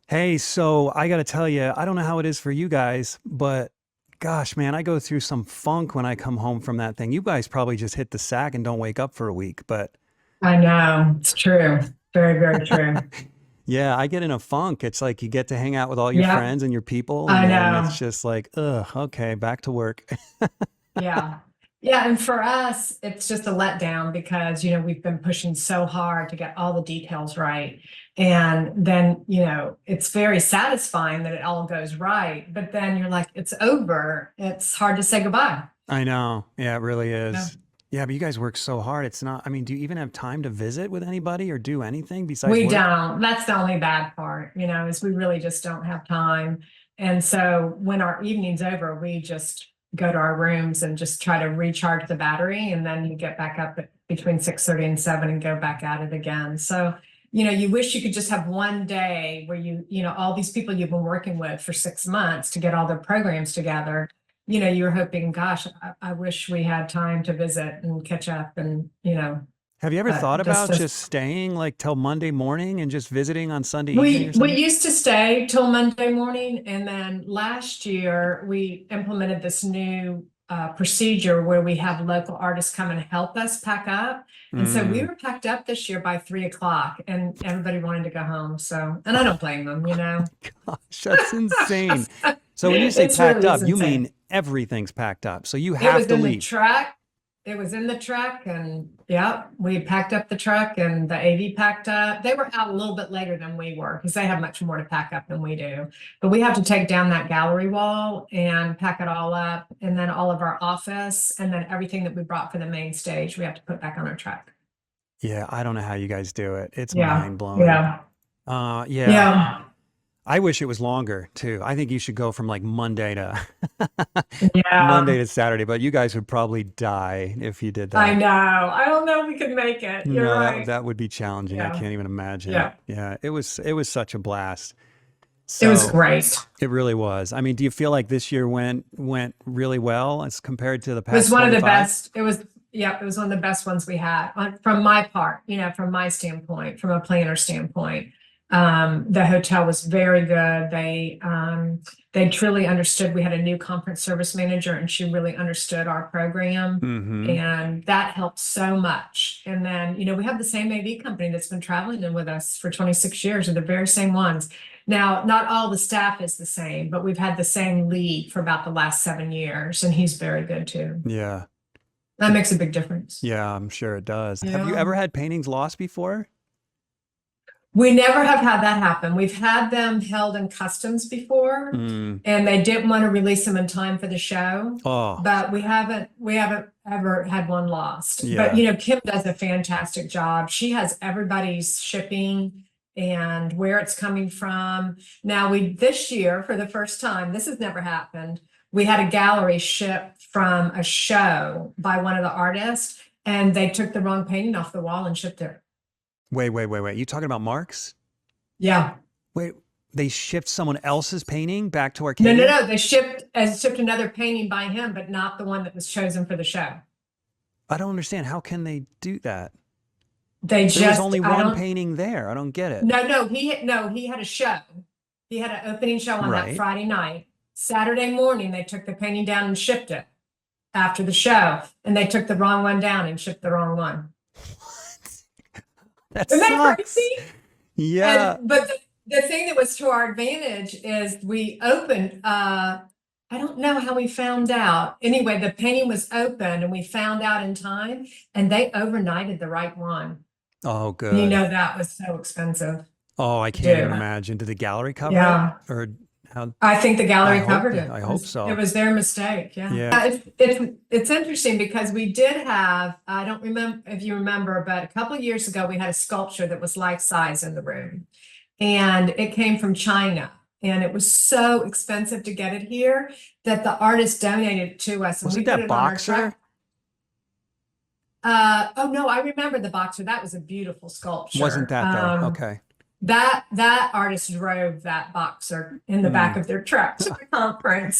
Hey, so I got to tell you, I don't know how it is for you guys, but gosh, man, I go through some funk when I come home from that thing. You guys probably just hit the sack and don't wake up for a week, but I know. It's true. Very, very true. yeah, I get in a funk. It's like you get to hang out with all your Yep. friends and your people, I and then it's know. just like, ugh, okay, back to work. Yeah. Yeah. And for us, it's just a letdown because, we've been pushing so hard to get all the details right. And then, it's very satisfying that it all goes right. But then you're like, it's over. It's hard to say goodbye. I know. Yeah, it really Yeah. is. Yeah, but you guys work so hard. It's not, I mean, do you even have time to visit with anybody or do anything besides We work? don't. That's the only bad part, is we really just don't have time. And so when our evening's over, we just go to our rooms and just try to recharge the battery. And then you get back up at between 6:30 and 7 and go back at it again. So, you wish you could just have one day where all these people you've been working with for 6 months to get all their programs together. You're hoping, gosh, I wish we had time to visit and catch up Have you ever thought but just about just staying like till Monday morning and just visiting on Sunday evening or we something? used to stay till Monday morning, and then last year we implemented this new procedure where we have local artists come and help us pack up. And so we Mm. were packed up this year by 3 o'clock, and everybody wanted to go home. So, and I don't blame them. Gosh, that's insane. So when you say It's packed really up, you insane. mean everything's packed up. So you It have was to in the leave. truck. It was in the truck, and yeah, we packed up the truck, and the AV packed up. They were out a little bit later than we were because they have much more to pack up than we do. But we have to take down that gallery wall and pack it all up, and then all of our office, and then everything that we brought for the main stage, we have to put back on our truck. Yeah, I don't know how you guys do it. It's Yeah, mind blowing. yeah, Yeah, yeah, I wish it was longer too. I think you should go from like Monday to Monday yeah. to Saturday, but you guys would probably die if you did I that. know. I don't know if we could make it. You're No, that right. that would be challenging. I Yeah, can't even imagine. yeah. Yeah, it was such a blast. It was So great. it really was. I mean, do you feel like this year went really well as compared to the It was past one of the 25? best. Yeah, it was one of the best ones we had from my part, from my standpoint, from a planner standpoint. The hotel was very good. They truly understood. We had a new conference service manager, and she really understood our program. Mm-hmm. And that helped so much. And then, we have the same AV company that's been traveling in with us for 26 years, and the very same ones. Now, not all the staff is the same, but we've had the same lead for about the last 7 years, and he's very good too. Yeah. That makes a big difference. Yeah, I'm sure it does. Have you Yeah. ever had paintings lost before? We never have had that happen. We've had them held in customs before, Mm. and they didn't want to release them in time for the show, Oh, but we haven't ever had one lost. But yeah. Kim does a fantastic job. She has everybody's shipping and where it's coming from. Now, this year, for the first time, this has never happened. We had a gallery shipped from a show by one of the artists, and they took the wrong painting off the wall and shipped it. Wait, wait, wait, wait. You talking about Marks? Yeah. Wait, they shipped someone else's painting back to No, no, Arcadia? no. They shipped another painting by him, but not the one that was chosen for the show. I don't understand. How can they do that? They There was just, only I one don't, painting there. I don't get it. no, he had a show. He had an opening show on that Right. Friday night. Saturday morning, they took the painting down and shipped it after the show, and they took the wrong one down and shipped the wrong one. That Isn't that sucks. crazy? Yeah. But the thing that was to our advantage is we opened, I don't know how we found out. Anyway, the painting was open and we found out in time, and they overnighted the right one. Oh, And good. that was so expensive Oh, I to can't even do. imagine. Did the gallery cover it? Yeah. Or how? I think the I gallery hope covered that, it. I It hope was, it so. was their mistake. Yeah. Yeah. It's interesting because we did have, I don't remember if you remember, but a couple of years ago, we had a sculpture that was life size in the room, and it came from China. And it was so expensive to get it here that the artist donated it to us, and Was we it put that it on our boxer? truck. Oh no, I remember the boxer. That was a beautiful Wasn't sculpture. that though? Okay. That artist drove that boxer in the back Mm. of their truck to the conference.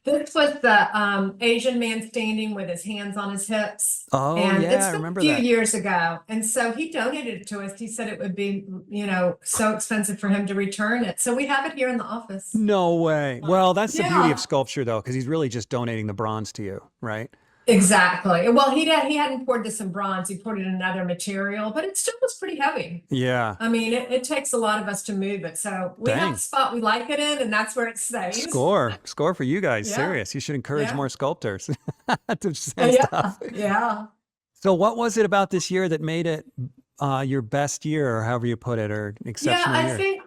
This was the Asian man standing with his hands on his hips. Oh And yeah, it's I been a remember few that. years ago. And so he donated it to us. He said it would be, so expensive for him to return it. So we have it here in the office. No way. Well, that's the beauty of Yeah. sculpture though, because he's really just donating the bronze to you, right? Exactly. Well, he hadn't poured this in bronze. He poured it in another material, but it still was pretty heavy. Yeah. I mean, it takes a lot of us to move it. So we have the Dang. spot we like it in, and that's where it stays. Score for you guys. Yeah. Serious. You should encourage Yeah. more sculptors to send Yeah. stuff. Yeah. So what was it about this year that made it your best year, or however you put it, or Yeah, exceptional I year? think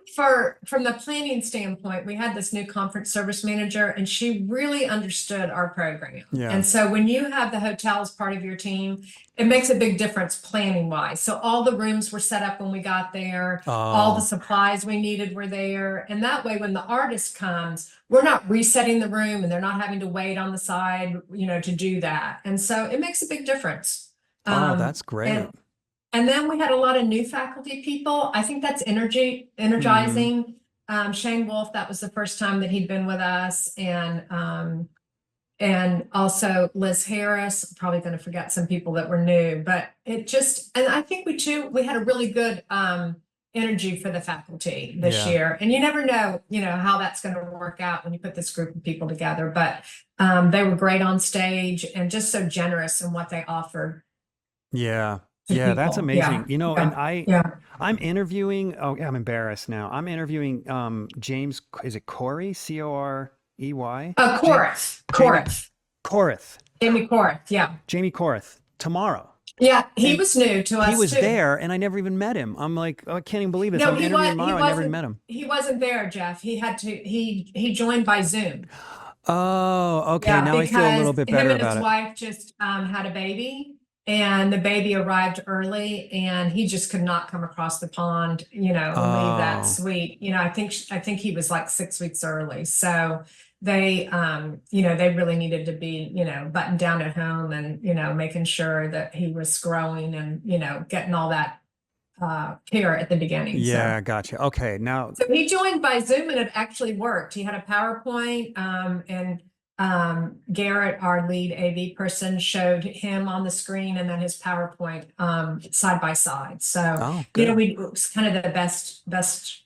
from the planning standpoint, we had this new conference service manager and she really understood our program. Yeah. And so when you have the hotel as part of your team, it makes a big difference planning wise. So all the rooms were set up when we got there, all the Oh, supplies we needed were there. And that way, when the artist comes, we're not resetting the room and they're not having to wait on the side, to do that. And so it makes a big difference. oh, that's great. And then we had a lot of new faculty people. I think that's Hmm. energizing. Shane Wolf, that was the first time that he'd been with us, and also Liz Harris. Probably going to forget some people that were new, but and I think we had a really good energy for the faculty this Yeah. year. And you never know, how that's going to work out when you put this group of people together. But they were great on stage and just so generous in what they offered Yeah. to Yeah, that's people. amazing. Yeah, And yeah, yeah. I'm interviewing, oh, yeah, I'm embarrassed now. I'm interviewing James, is it Corey? Corey? Jamie Corinth, Korith. Jamie Corinth. Yeah. Jamie Korith tomorrow. Yeah. He And was new to he us was too. there and I never even met him. I'm like, oh, I can't even believe this. No, I'm interviewing tomorrow. I never even met him. he wasn't there, Jeff. He joined by Zoom. Oh, okay. Yeah, Now I feel a because little bit him better and his about it. wife just had a baby and the baby arrived early and he just could not come across the pond, and leave that Oh, suite. I think he was like 6 weeks early. So they really needed to be, buttoned down at home and, making sure that he was growing and, getting all that care at the beginning. So yeah, gotcha. Okay. Now, so he joined by Zoom and it actually worked. He had a PowerPoint, and Garrett, our lead AV person, showed him on the screen and then his PowerPoint side by side. So, oh, good. it was kind of the best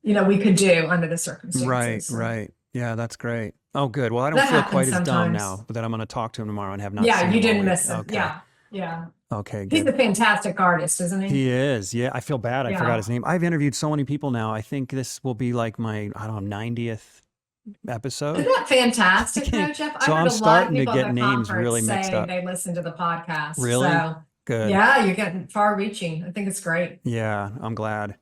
we could do under the Right, circumstances. So right. Yeah, that's great. Oh, good. Well, I don't that feel happens quite as dumb sometimes. now that I'm going to talk to him tomorrow and have not Yeah, seen you him all didn't week. miss him. Okay. Yeah, yeah. Okay, He's good. a fantastic artist, isn't he? He is. Yeah, I feel bad. I forgot Yeah. his name. I've interviewed so many people now. I think this will be like my, I don't know, 90th Isn't episode. that I fantastic, though, can't. Jeff? I So heard I'm a lot of starting to people at get the names really conference mixed say up. they listen to the podcast. Really? So, Good. yeah, you're getting far reaching. I think it's great. Yeah, I'm glad.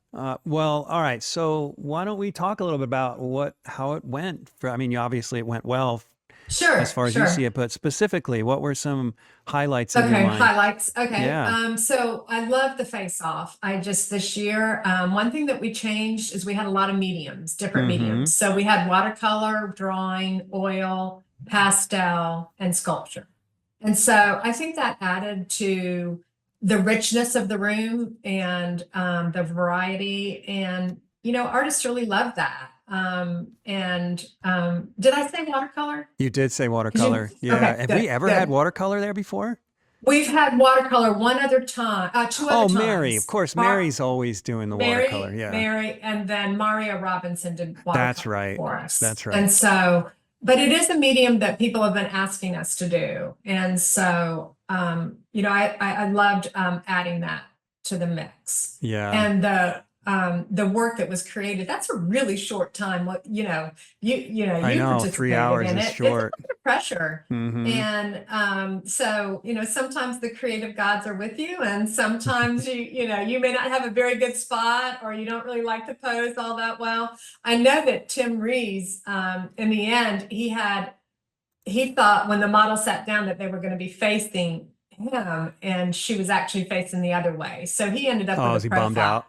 Well, all right. So why don't we talk a little bit about how it went I mean, obviously it went well as Sure, far as you see sure. it, but specifically, what were some highlights in your Okay, mind? highlights. Okay. Yeah. So I love the face off. This year, one thing that we changed is we had a lot of mediums, different Mm-hmm. mediums. So we had watercolor, drawing, oil, pastel, and sculpture. And so I think that added to the richness of the room and the variety. And, artists really love that. Did I say watercolor? You did say 'Cause watercolor. Yeah. okay, Have we good, ever had good. watercolor there before? We've had watercolor one other time, two other Oh, Mary. Of times. course, Mary's always doing the watercolor. Yeah. Mary, and then Maria Robinson did That's watercolor right. for us. That's right. And so, but it is a medium that people have been asking us to do. And so, I loved adding that to the mix. Yeah. And the work that was created, that's a really short time. What, you I know 3 participated hours in is it. It's short. under pressure. Mm-hmm. And so, sometimes the creative gods are with you, and sometimes you may not have a very good spot or you don't really like the pose all that well. I know that Tim Rees, in the end, he thought when the model sat down that they were going to be facing him, and she was actually facing the other way. So he ended up Oh, with is a he bummed profile.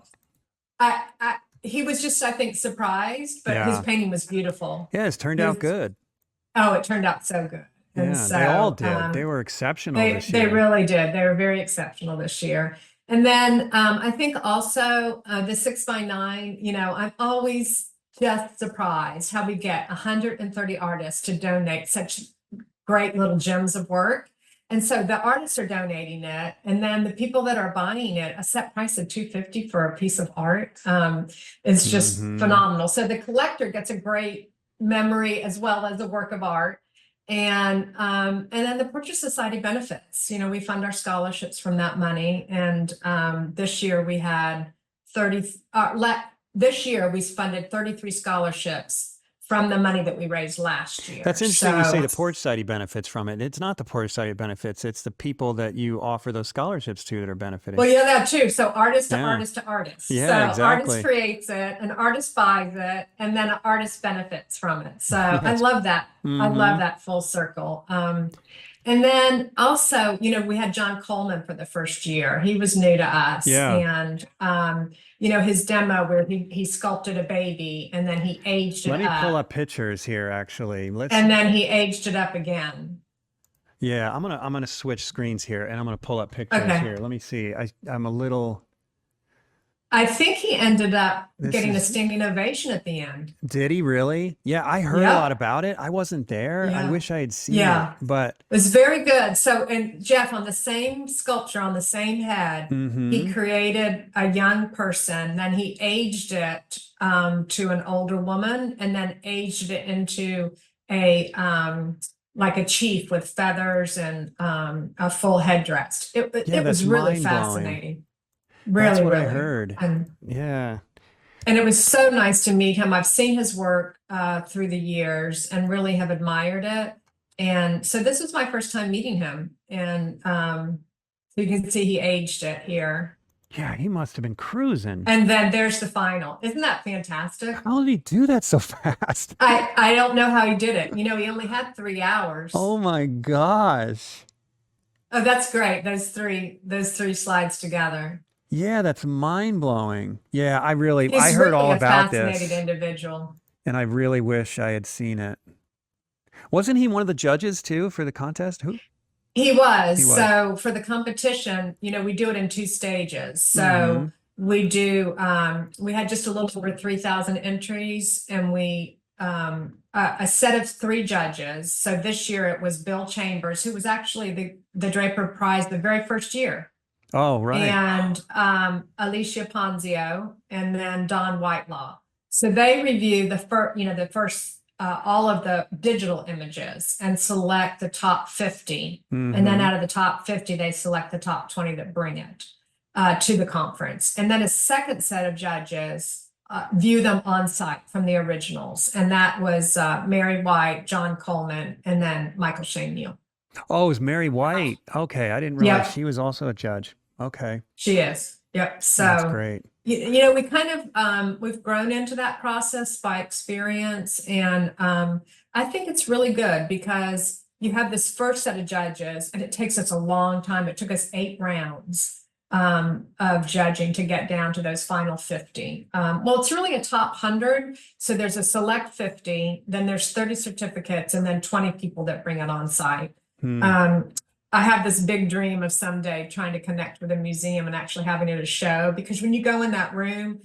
out? He was just, I think, surprised, but his Yeah. painting was beautiful. Yeah, it's turned out good. Oh, it turned out so good. And Yeah, they all so did. They were exceptional they this they year. really did. They were very exceptional this year. And then I think also the 6x9, I'm always just surprised how we get 130 artists to donate such great little gems of work. And so the artists are donating it, and then the people that are buying it, a set price of $250 for a piece of art, is just Hmm. phenomenal. So the collector gets a great memory as well as a work of art. And then the Portrait Society benefits. We fund our scholarships from that money. And this year we had 30. This year we funded 33 scholarships from the money that we raised last year. That's interesting you say So, the Porch Society benefits from it. It's not the Porch Society benefits, it's the people that you offer those scholarships to that are benefiting. well, yeah, that too. So artist to Yeah. artist to artist. So Yeah, artist exactly. creates it, an artist buys it, and then an artist benefits from it. So I That's love that. I hmm love that full circle. And then also, we had John Coleman for the first year. He was new to us. Yeah. And his demo where he sculpted a baby and then he aged Let it me pull up. up pictures here actually. Let's And then he aged it up again. Yeah, I'm gonna switch screens here and I'm gonna pull up pictures Okay. here. Let me see. I'm a little I think he ended up This getting a is standing ovation at the end. Did he really? Yeah, I heard a lot Yep. about it. I wasn't there. I Yeah. wish I had seen it, Yeah. but It was very good. So, and Jeff, on the same sculpture, on the same head, he created a young person, then he aged it to an older woman, and then aged it into a like a chief with feathers and a full headdress. yeah, It that's was really mind blowing. fascinating. That's Really, what I really. heard. And Yeah. and it was so nice to meet him. I've seen his work through the years and really have admired it. And so this was my first time meeting him. And so you can see he aged it here. Yeah, he must have been cruising. And then there's the final. Isn't that fantastic? How did he do that so fast? I don't know how he did it. He only had 3 hours. Oh my gosh. Oh, that's great. Those three slides together. Yeah, that's mind blowing. Yeah, I He's heard really all a about fascinating this individual. and I really wish I had seen it. Wasn't he one of the judges too for the contest? Who? He was. He was. So for the competition, we do it in 2 stages. Mm-hmm. So we had just a little over 3,000 entries, and a set of 3 judges. So this year it was Bill Chambers, who was actually the Draper Prize the very first year. Oh, right. And Alicia Ponzio, and then Don Whitelaw. So they review the first all of the digital images and select the top 50. And then Mm-hmm. out of the top 50, they select the top 20 that bring it to the conference. And then a second set of judges view them on site from the originals. And that was Mary White, John Coleman, and then Michael Shane Neal. Oh, it was Mary White. Okay, I didn't realize Yep. she was also a judge. Okay, She is. Yep. that's So great. we kind of we've grown into that process by experience, and I think it's really good because you have this first set of judges, and it takes us a long time. It took us 8 rounds of judging to get down to those final 50. Well, it's really a top 100. So there's a select 50, then there's 30 certificates, and then 20 people that bring it on site. I have this big dream of someday trying to connect with a museum and actually having it a show, because when you go in that room,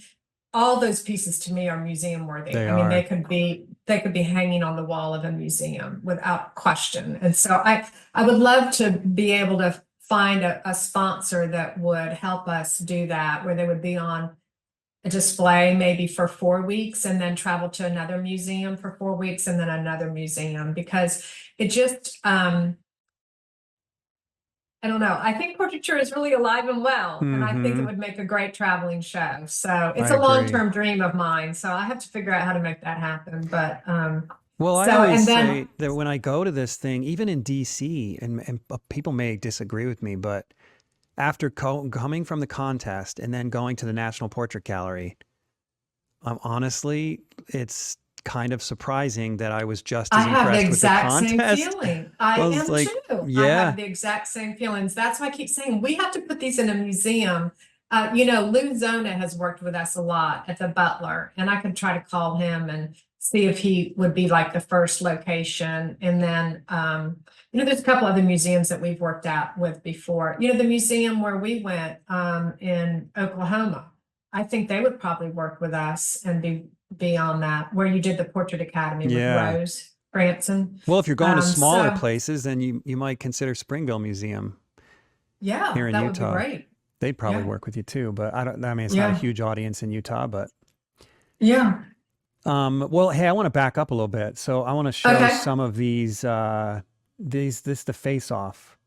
all those pieces to me are museum worthy. They I mean, are. they could be hanging on the wall of a museum without question. And so I would love to be able to find a sponsor that would help us do that, where they would be on a display maybe for 4 weeks and then travel to another museum for 4 weeks and then another museum, because it just I don't know. I think portraiture is really alive and well, and I think it would make a great traveling show. So it's I a agree. long-term dream of mine. So I have to figure out how to make that happen. But Well, I so always and then say that when I go to this thing, even in DC, and people may disagree with me, but after coming from the contest and then going to the National Portrait Gallery, honestly, it's kind of surprising that I was just I as have the impressed with the exact same contest. feeling. I I was am like, too. I yeah, have the exact same feelings. That's why I keep saying we have to put these in a museum. Lou Zona has worked with us a lot at the Butler, and I could try to call him and see if he would be like the first location. And then There's a couple other museums that we've worked out with before. The museum where we went in Oklahoma, I think they would probably work with us and be on that, where you did the Portrait Academy with Yeah. Rose Branson. Well, if you're going to smaller So places, then you might consider Springville Museum yeah, here in that would be Utah. great. They'd probably Yeah, work with you too, but I mean, it's not a yeah, huge audience in Utah, but yeah. well, hey, I want to back up a little bit. So I want to show Okay. some of this the face off.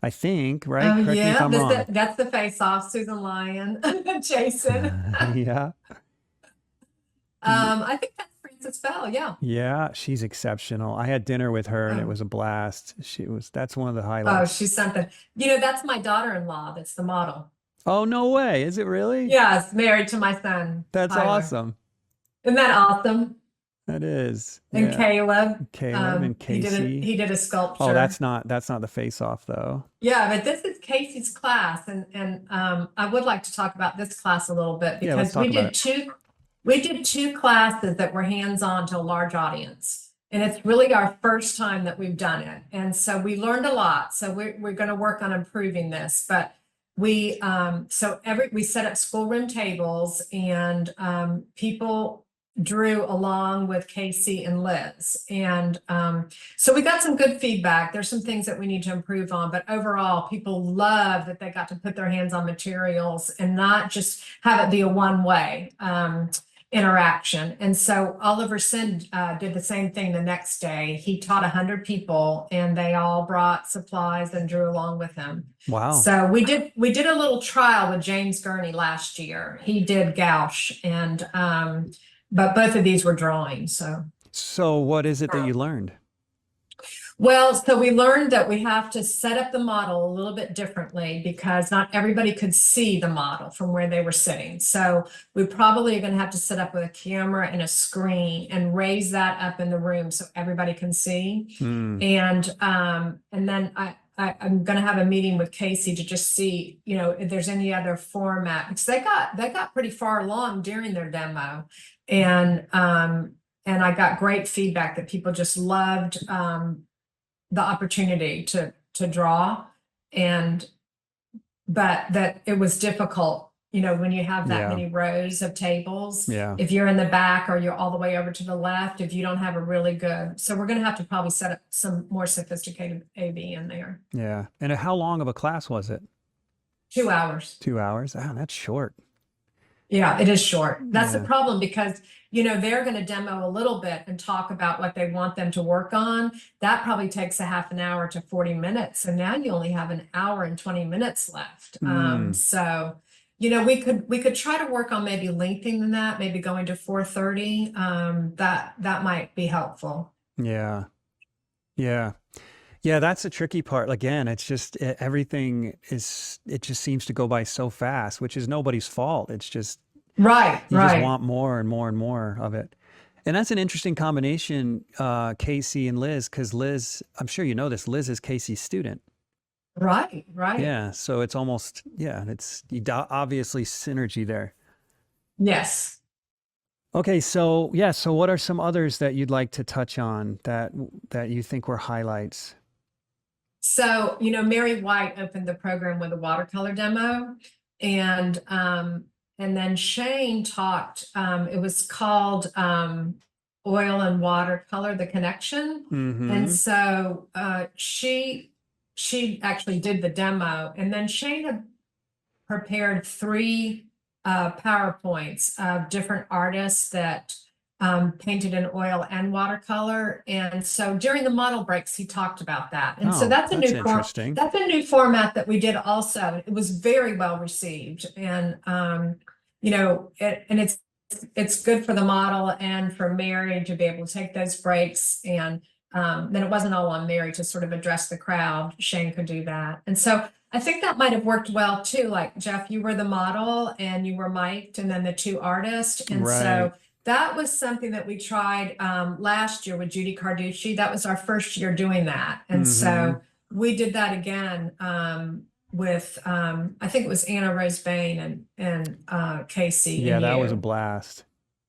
I think, right? Oh Correct me if yeah, I'm wrong. that's the face off, Susan Lyon, Jason. Yeah. Ye- I think that's Frances Bell. Yeah. Yeah, she's exceptional. I had dinner with her and it Oh, was a blast. That's one of the oh, highlights. she's something. That's my daughter-in-law. That's the model. Oh, no way. Is it really? Yes, married to my son, That's Tyler. awesome. Isn't that awesome? That is. And Yeah. Caleb, Caleb and he Casey. did a Oh, sculpture. that's not the face off though. Yeah, but this is Casey's class, and I would like to talk about this class a little bit Yeah, let's because talk about it. we did two classes that were hands-on to a large audience. And it's really our first time that we've done it. And so we learned a lot. So we're going to work on improving this. But we set up schoolroom tables, and people drew along with Casey and Liz. And so we got some good feedback. There's some things that we need to improve on, but overall, people love that they got to put their hands on materials and not just have it be a one-way interaction. And so Oliver Sind did the same thing the next day. He taught 100 people, and they all brought supplies and drew along with him. Wow. So we did a little trial with James Gurney last year. He did gouache, and but both of these were drawing. So what is it that you learned? Well, so we learned that we have to set up the model a little bit differently because not everybody could see the model from where they were sitting. So we probably are going to have to set up with a camera and a screen and raise that up in the room so everybody can see. Hmm. And then I'm going to have a meeting with Casey to just see, if there's any other format, because they got pretty far along during their demo, and I got great feedback that people just loved the opportunity to draw, but that it was difficult, when you have that Yeah. many rows of tables. Yeah. If you're in the back or you're all the way over to the left, if you don't have a really good, so we're going to have to probably set up some more sophisticated AV in there. Yeah. And how long of a class was it? 2 hours. 2 hours? Oh, that's short. Yeah, it is short. That's the Yeah. problem because, they're going to demo a little bit and talk about what they want them to work on. That probably takes a half an hour to 40 minutes. And now you only have an hour and 20 minutes left. Hmm. So, we could try to work on maybe lengthening that, maybe going to 4:30. That might be helpful. Yeah. Yeah. Yeah, that's the tricky part. Again, it's just it just seems to go by so fast, which is nobody's fault. It's just Right, you just right. want more and more and more of it. And that's an interesting combination, Casey and Liz, because Liz, I'm sure you know this, Liz is Casey's student. Right, right. Yeah, so it's almost, yeah, obviously synergy there. Yes. Okay, so yeah, so what are some others that you'd like to touch on that you think were highlights? So, Mary White opened the program with a watercolor demo, and then Shane talked, it was called Oil and Watercolor, the Connection. And Mm-hmm. so she actually did the demo, and then Shane had prepared 3 PowerPoints of different artists that painted in oil and watercolor. And so during the model breaks, he talked about that. And so Oh, that's that's interesting. a new format that we did also. It was very well received. And it's good for the model and for Mary to be able to take those breaks. And then it wasn't all on Mary to sort of address the crowd. Shane could do that. And so I think that might have worked well too. Like Jeff, you were the model and you were mic'd, and then the 2 artists. And Right. so that was something that we tried last year with Judy Carducci. That was our first year doing that. And Mm-hmm. so we did that again with I think it was Anna Rose Bain and Casey Yeah, and that was a you. blast.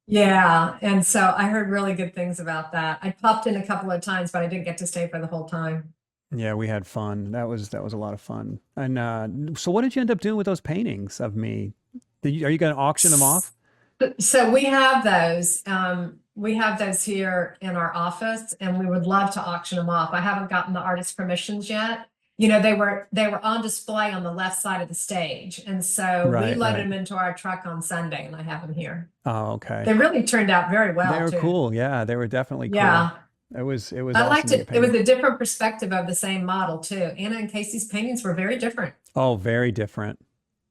Yeah, and so I heard really good things about that. I popped in a couple of times, but I didn't get to stay for the whole time. Yeah, we had fun. That was a lot of fun. And so what did you end up doing with those paintings of me? Are you going to auction them off? So we have those here in our office and we would love to auction them off. I haven't gotten the artist permissions yet. They were on display on the left side of the stage. And so we Right, loaded right. them into our truck on Sunday and I have them here. Oh, okay. They really turned out very They well were too. cool. Yeah, they were definitely cool. Yeah. It was I awesome liked to get it. It was painted. a different perspective of the same model too. Anna and Casey's paintings were very different. Oh, very different.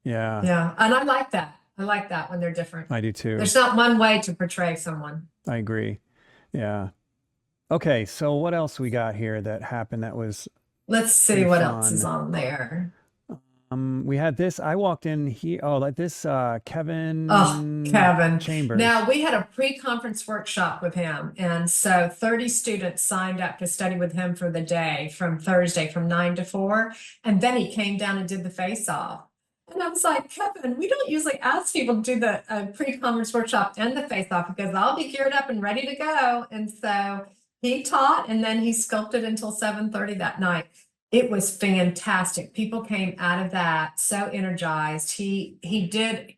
Yeah, Yeah. And I like that. I like that when they're different. I do too. There's not one way to portray someone. I agree. Yeah. Okay, so what else we got here that happened that was Let's see pretty what else is fun? on there. We had this. I walked in here. Oh, like this Oh, Kevin Kevin. Chambers. Now we had a pre-conference workshop with him. And so 30 students signed up to study with him for the day from Thursday from 9 to 4. And then he came down and did the face-off. And I was like, Kevin, we don't usually ask people to do the pre-conference workshop and the face-off because I'll be geared up and ready to go. And so he taught and then he sculpted until 7:30 that night. It was fantastic. People came out of that so energized. He did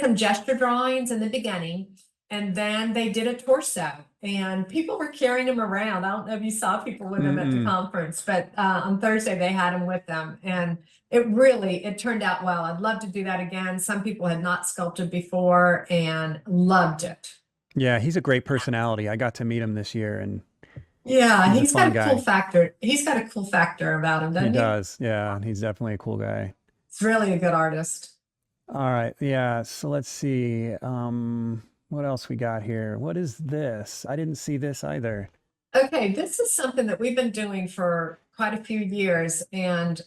some gesture drawings in the beginning, and then they did a torso, and people were carrying him around. I don't know if you saw people with him at the Mm-mm. conference, but on Thursday they had him with them, and it turned out well. I'd love to do that again. Some people had not sculpted before and loved it. Yeah, he's a great personality. I got to meet him this year, and Yeah, he's a he's fun got a cool guy. factor. He's got a cool factor about him, He doesn't he? does. Yeah, he's definitely a cool guy. He's really a good artist. All right. Yeah. So let's see. What else we got here? What is this? I didn't see this either. Okay, this is something that we've been doing for quite a few years, and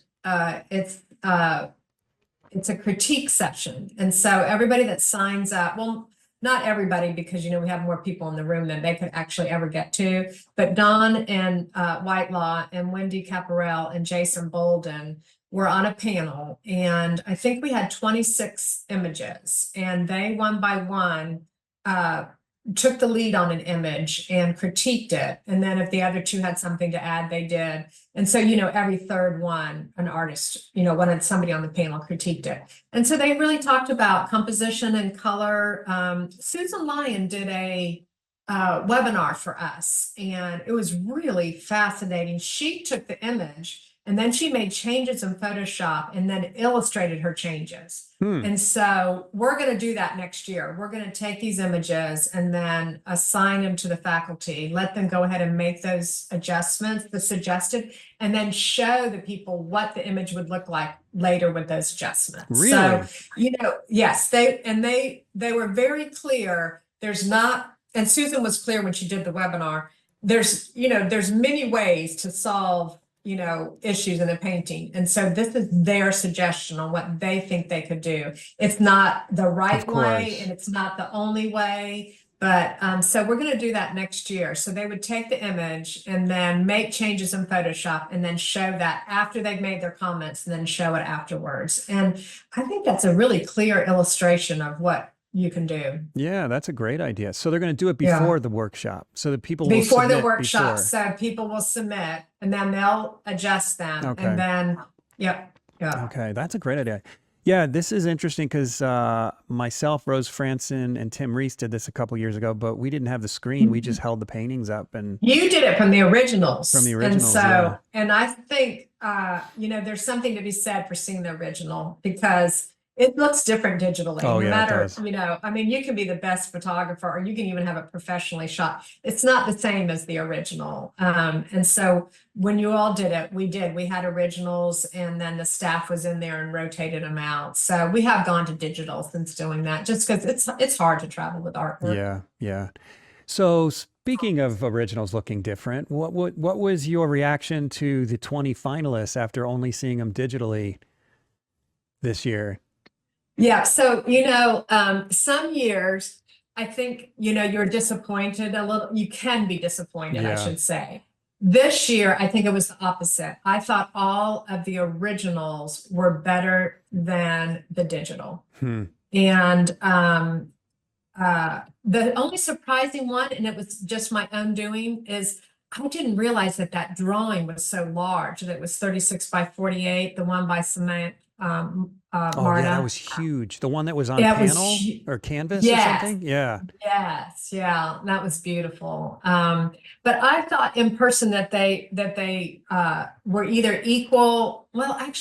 it's a critique session. And so everybody that signs up, well, not everybody, because we have more people in the room than they could actually ever get to. But Don and Whitelaw and Wendy Caparel and Jason Bolden were on a panel, and I think we had 26 images, and they one by one uh, took the lead on an image and critiqued it. And then if the other two had something to add, they did. And so, every third one, an artist, wanted somebody on the panel critiqued it. And so they really talked about composition and color. Susan Lyon did a webinar for us, and it was really fascinating. She took the image and then she made changes in Photoshop and then illustrated her changes. Hmm. And so we're going to do that next year. We're going to take these images and then assign them to the faculty, let them go ahead and make those adjustments, the suggested, and then show the people what the image would look like later with those adjustments. So, Really? yes, they were very clear. There's not, and Susan was clear when she did the webinar. There's many ways to solve issues in a painting. And so this is their suggestion on what they think they could do. It's not the right Of way and course. it's not the only way, but so we're going to do that next year. So they would take the image and then make changes in Photoshop and then show that after they've made their comments and then show it afterwards. And I think that's a really clear illustration of what you can do. Yeah, that's a great idea. So they're going to do it Yeah. before the workshop, so that people will Before the submit workshop, before. so people will submit and then they'll adjust them and Okay. then, yep, yeah. Okay, that's a great idea. Yeah, this is interesting because myself, Rose Franson, and Tim Reese did this a couple years ago, but we didn't have the screen. We just held the paintings up and You did it from the from the originals. And originals. Yeah. so, and I think, there's something to be said for seeing the original because it looks different digitally. Oh, No yeah, it matter, does. I mean, you can be the best photographer or you can even have it professionally shot. It's not the same as the original. And so when you all did it, we had originals and then the staff was in there and rotated them out. So we have gone to digital since doing that just because it's hard to travel with artwork. Yeah, yeah. So speaking of originals looking different, what was your reaction to the 20 finalists after only seeing them digitally this year? Yeah, so some years I think you're disappointed a little. You can be disappointed, I Yeah. should say. This year, I think it was the opposite. I thought all of the originals were better than the digital. Hmm. And the only surprising one, and it was just my own doing, is I didn't realize that drawing was so large, that it was 36 by 48, the one by Samantha, Oh yeah, that Marta. was huge. The one that was on Yeah, it was, panel or canvas or yes, something. Yeah. yes, yeah, that was beautiful. But I thought in person that they were either equal. Well, I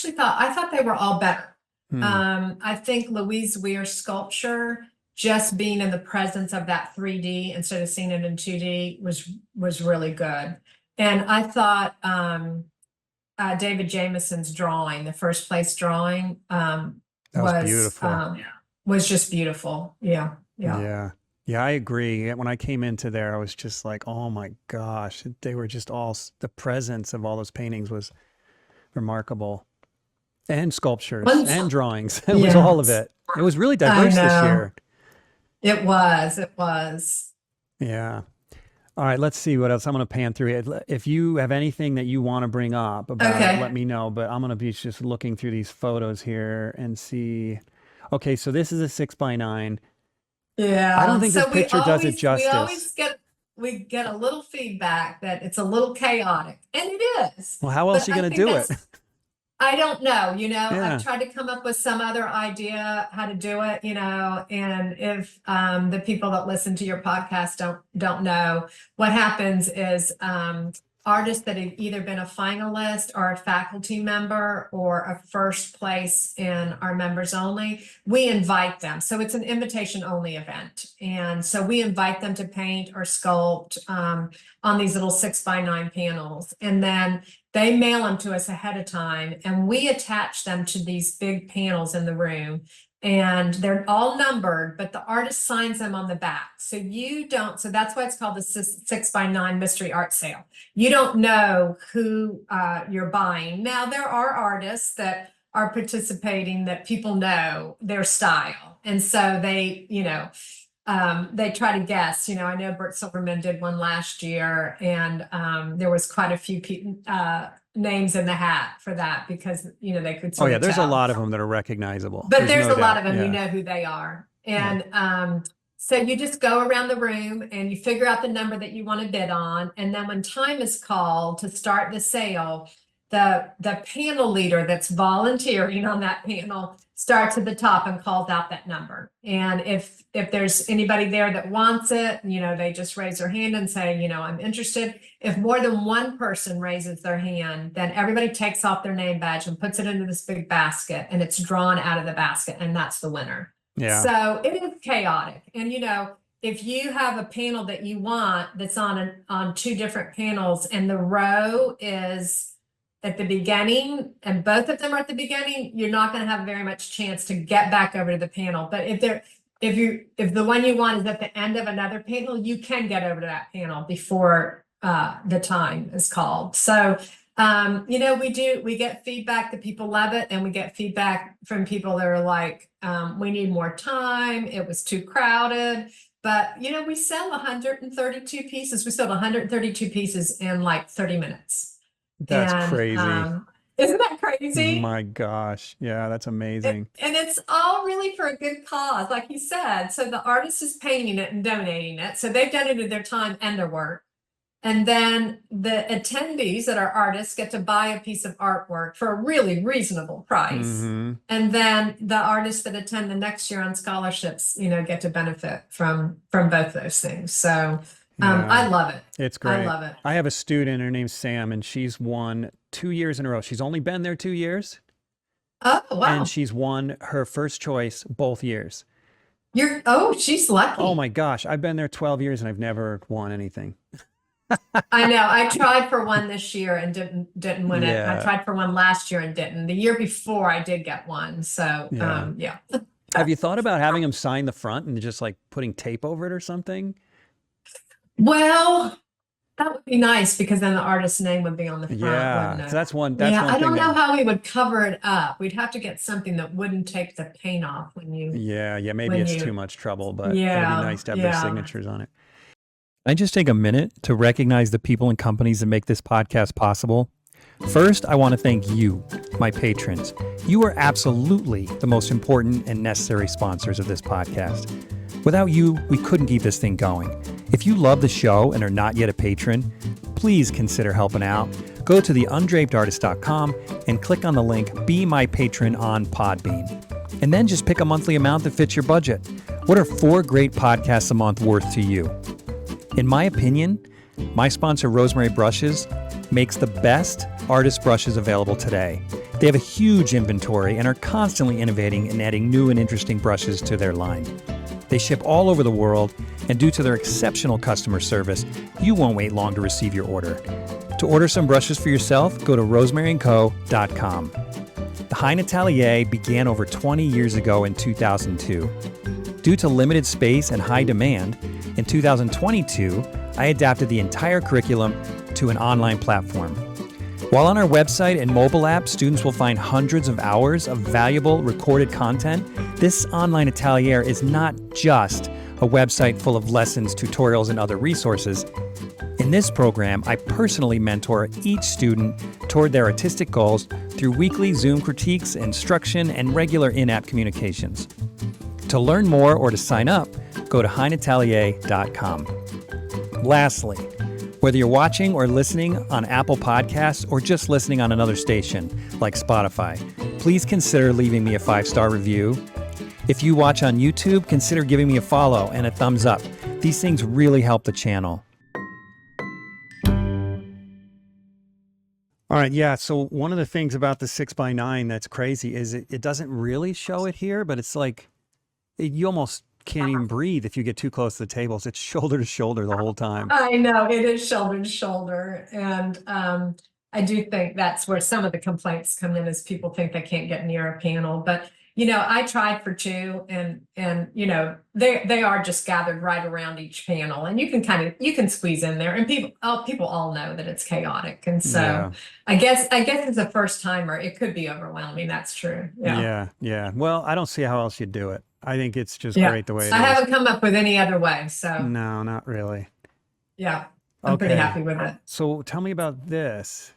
thought they were all better. Hmm. I think Louise Weir's sculpture, just being in the presence of that 3D instead of seeing it in 2D was really good. And I thought David Jameson's drawing, the first place drawing, That was beautiful. was just beautiful. Yeah, yeah. Yeah. Yeah, I agree. When I came into there, I was just like, oh my gosh, they were just the presence of all those paintings was remarkable. And sculptures Once, and drawings. It was all of yes, it. It was really I diverse this know. year. It was. Yeah. All right, let's see what else. I'm going to pan through it. If you have anything that you want to bring up about it, Okay. let me know. But I'm going to be just looking through these photos here and see. Okay, so this is a 6x9. I don't Yeah. think this So we picture does it always we justice. always get we get a little feedback that it's a little chaotic, and it is. Well, how else But are you I going to think do it? that's I don't know, I've Yeah. tried to come up with some other idea how to do it, and if the people that listen to your podcast don't know, what happens is artists that have either been a finalist or a faculty member or a first place in our members only, we invite them. So it's an invitation only event. And so we invite them to paint or sculpt on these little 6x9 panels. And then they mail them to us ahead of time, and we attach them to these big panels in the room. And they're all numbered, but the artist signs them on the back. So that's why it's called the 6x9 mystery art sale. You don't know who you're buying. Now, there are artists that are participating that people know their style. And so they try to guess. I know Bert Silverman did one last year, and there was quite a few names in the hat for that because they could Oh sort yeah, of there's a tell. lot of them that are recognizable. But There's there's no a lot doubt. of them, you Yeah. know who they are. Yeah. And so you just go around the room and you figure out the number that you want to bid on. And then when time is called to start the sale, the panel leader that's volunteering on that panel starts at the top and calls out that number. And if there's anybody there that wants it, they just raise their hand and say, I'm interested. If more than one person raises their hand, then everybody takes off their name badge and puts it into this big basket, and it's drawn out of the basket, and that's the winner. Yeah. So it is chaotic. And if you have a panel that you want that's on two different panels, and the row is at the beginning and both of them are at the beginning, you're not going to have very much chance to get back over to the panel. But if the one you want is at the end of another panel, you can get over to that panel before the time is called. So we get feedback that people love it, and we get feedback from people that are like, we need more time, it was too crowded. But we sell 132 pieces. We sold 132 pieces in like 30 minutes. That's And crazy. isn't that crazy? My gosh. Yeah, that's amazing. And it's all really for a good cause, like you said. So the artist is painting it and donating it. So they've donated their time and their work. And then the attendees that are artists get to buy a piece of artwork for a really reasonable price. Hmm. And then the artists that attend the next year on scholarships, get to benefit from both those things. So I love it. It's great. I love it. I have a student, her name's Sam, and she's won 2 years in a row. She's only been there 2 years. Oh, wow. And she's won her first choice both years. She's lucky. Oh my gosh. I've been there 12 years and I've never won anything. I know. I tried for one this year and didn't win it. Yeah. I tried for one last year and didn't. The year before I did get one. So yeah. Have you thought about having them sign the front and just like putting tape over it or something? Well, that would be nice because then the artist's name would be on the front. Yeah. Wouldn't it? So that's one I don't thing know how we would cover it up. We'd have to get something that wouldn't take the paint off when you. Yeah, maybe when it's you- too much trouble, but it'd Yeah, be nice to have their yeah. signatures on it. Can I just take a minute to recognize the people and companies that make this podcast possible? First, I want to thank you, my patrons. You are absolutely the most important and necessary sponsors of this podcast. Without you, we couldn't keep this thing going. If you love the show and are not yet a patron, please consider helping out. Go to the undrapedartist.com and click on the link Be My Patron on Podbean. And then just pick a monthly amount that fits your budget. What are 4 great podcasts a month worth to you? In my opinion, my sponsor Rosemary Brushes makes the best artist brushes available today. They have a huge inventory and are constantly innovating and adding new and interesting brushes to their line. They ship all over the world, and due to their exceptional customer service, you won't wait long to receive your order. To order some brushes for yourself, go to rosemaryandco.com. The HEIN Atelier began over 20 years ago in 2002. Due to limited space and high demand, in 2022, I adapted the entire curriculum to an online platform. While on our website and mobile app, students will find hundreds of hours of valuable recorded content. This online atelier is not just a website full of lessons, tutorials, and other resources. In this program, I personally mentor each student toward their artistic goals through weekly Zoom critiques, instruction, and regular in-app communications. To learn more or to sign up, go to heinatelier.com. Lastly, whether you're watching or listening on Apple Podcasts or just listening on another station like Spotify, please consider leaving me a 5-star review. If you watch on YouTube, consider giving me a follow and a thumbs up. These things really help the channel. All right, yeah, so one of the things about the 6x9 that's crazy is it doesn't really show it here, but it's like you almost can't even breathe if you get too close to the tables. It's shoulder to shoulder the whole time. I know it is shoulder to shoulder. And I do think that's where some of the complaints come in, is people think they can't get near a panel. But, I tried for 2 and they are just gathered right around each panel, and you can squeeze in there, and people all know that it's chaotic. And so Yeah. I guess as a first timer, it could be overwhelming. That's true. Yeah. Well, I don't see how else you'd do it. I think it's just Yeah. great the way it I is. haven't come up with any other way. So No, not really. yeah, I'm pretty happy with it. So tell me about this.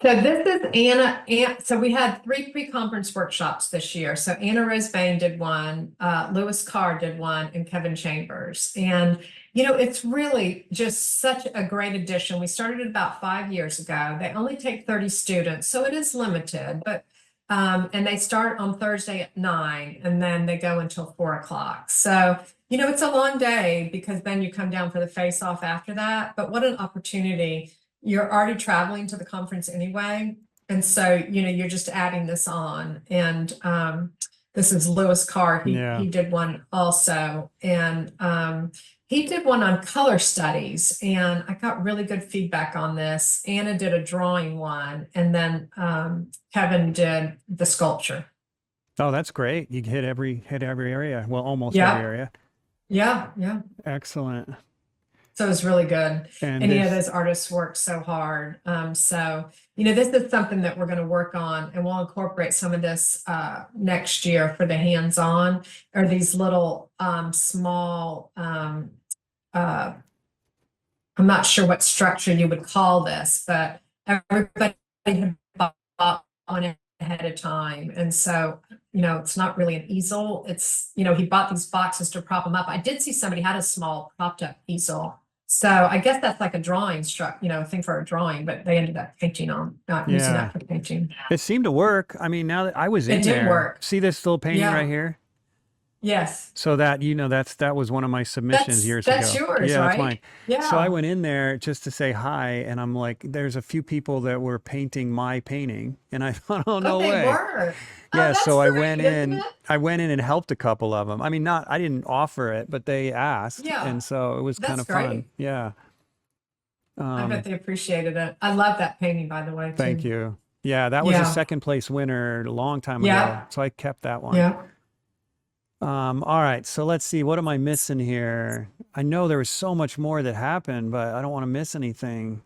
So this is Anna. So we had 3 pre-conference workshops this year. So Anna Rose Bain did one, Lewis Carr did one, and Kevin Chambers. And, it's really just such a great addition. We started it about 5 years ago. They only take 30 students, so it is limited, but and they start on Thursday at 9, and then they go until 4 o'clock. So, it's a long day, because then you come down for the face-off after that. But what an opportunity. You're already traveling to the conference anyway. And so, you're just adding this on. And this is Lewis Carr. He did one also. And he did one on color studies. And I got really good feedback on this. Anna did a drawing one. And then Kevin did the sculpture. Oh, that's great. You hit every area. Well, almost every area. Yeah. Excellent. So it was really good. And those artists worked so hard. So, this is something that we're going to work on, and we'll incorporate some of this next year for the hands-on, or these little small, I'm not sure what structure you would call this, but everybody had bought on it ahead of time. And so, it's not really an easel. It's, he bought these boxes to prop them up. I did see somebody had a small propped up easel. So I guess that's like a drawing thing for a drawing, but they ended up painting on, not using that for painting. It seemed to work. I mean, now that I was in there, it did work. See this little painting right here? Yes. So that, that was one of my submissions years ago. That's yours, yeah, right? That's mine. Yeah. So I went in there just to say hi, and I'm like, there's a few people that were painting my painting, and I thought, oh, no way. They were. Yeah, that's so I great, went isn't in. it? I went in and helped a couple of them. I mean, I didn't offer it, but they asked, and so it was kind of fun. great. Yeah. I bet they appreciated it. I love that painting, by the way, too. Thank you. Yeah, that was a second place winner a long time ago, so I kept that one. Yeah. All right, so let's see. What am I missing here? I know there was so much more that happened, but I don't want to miss anything.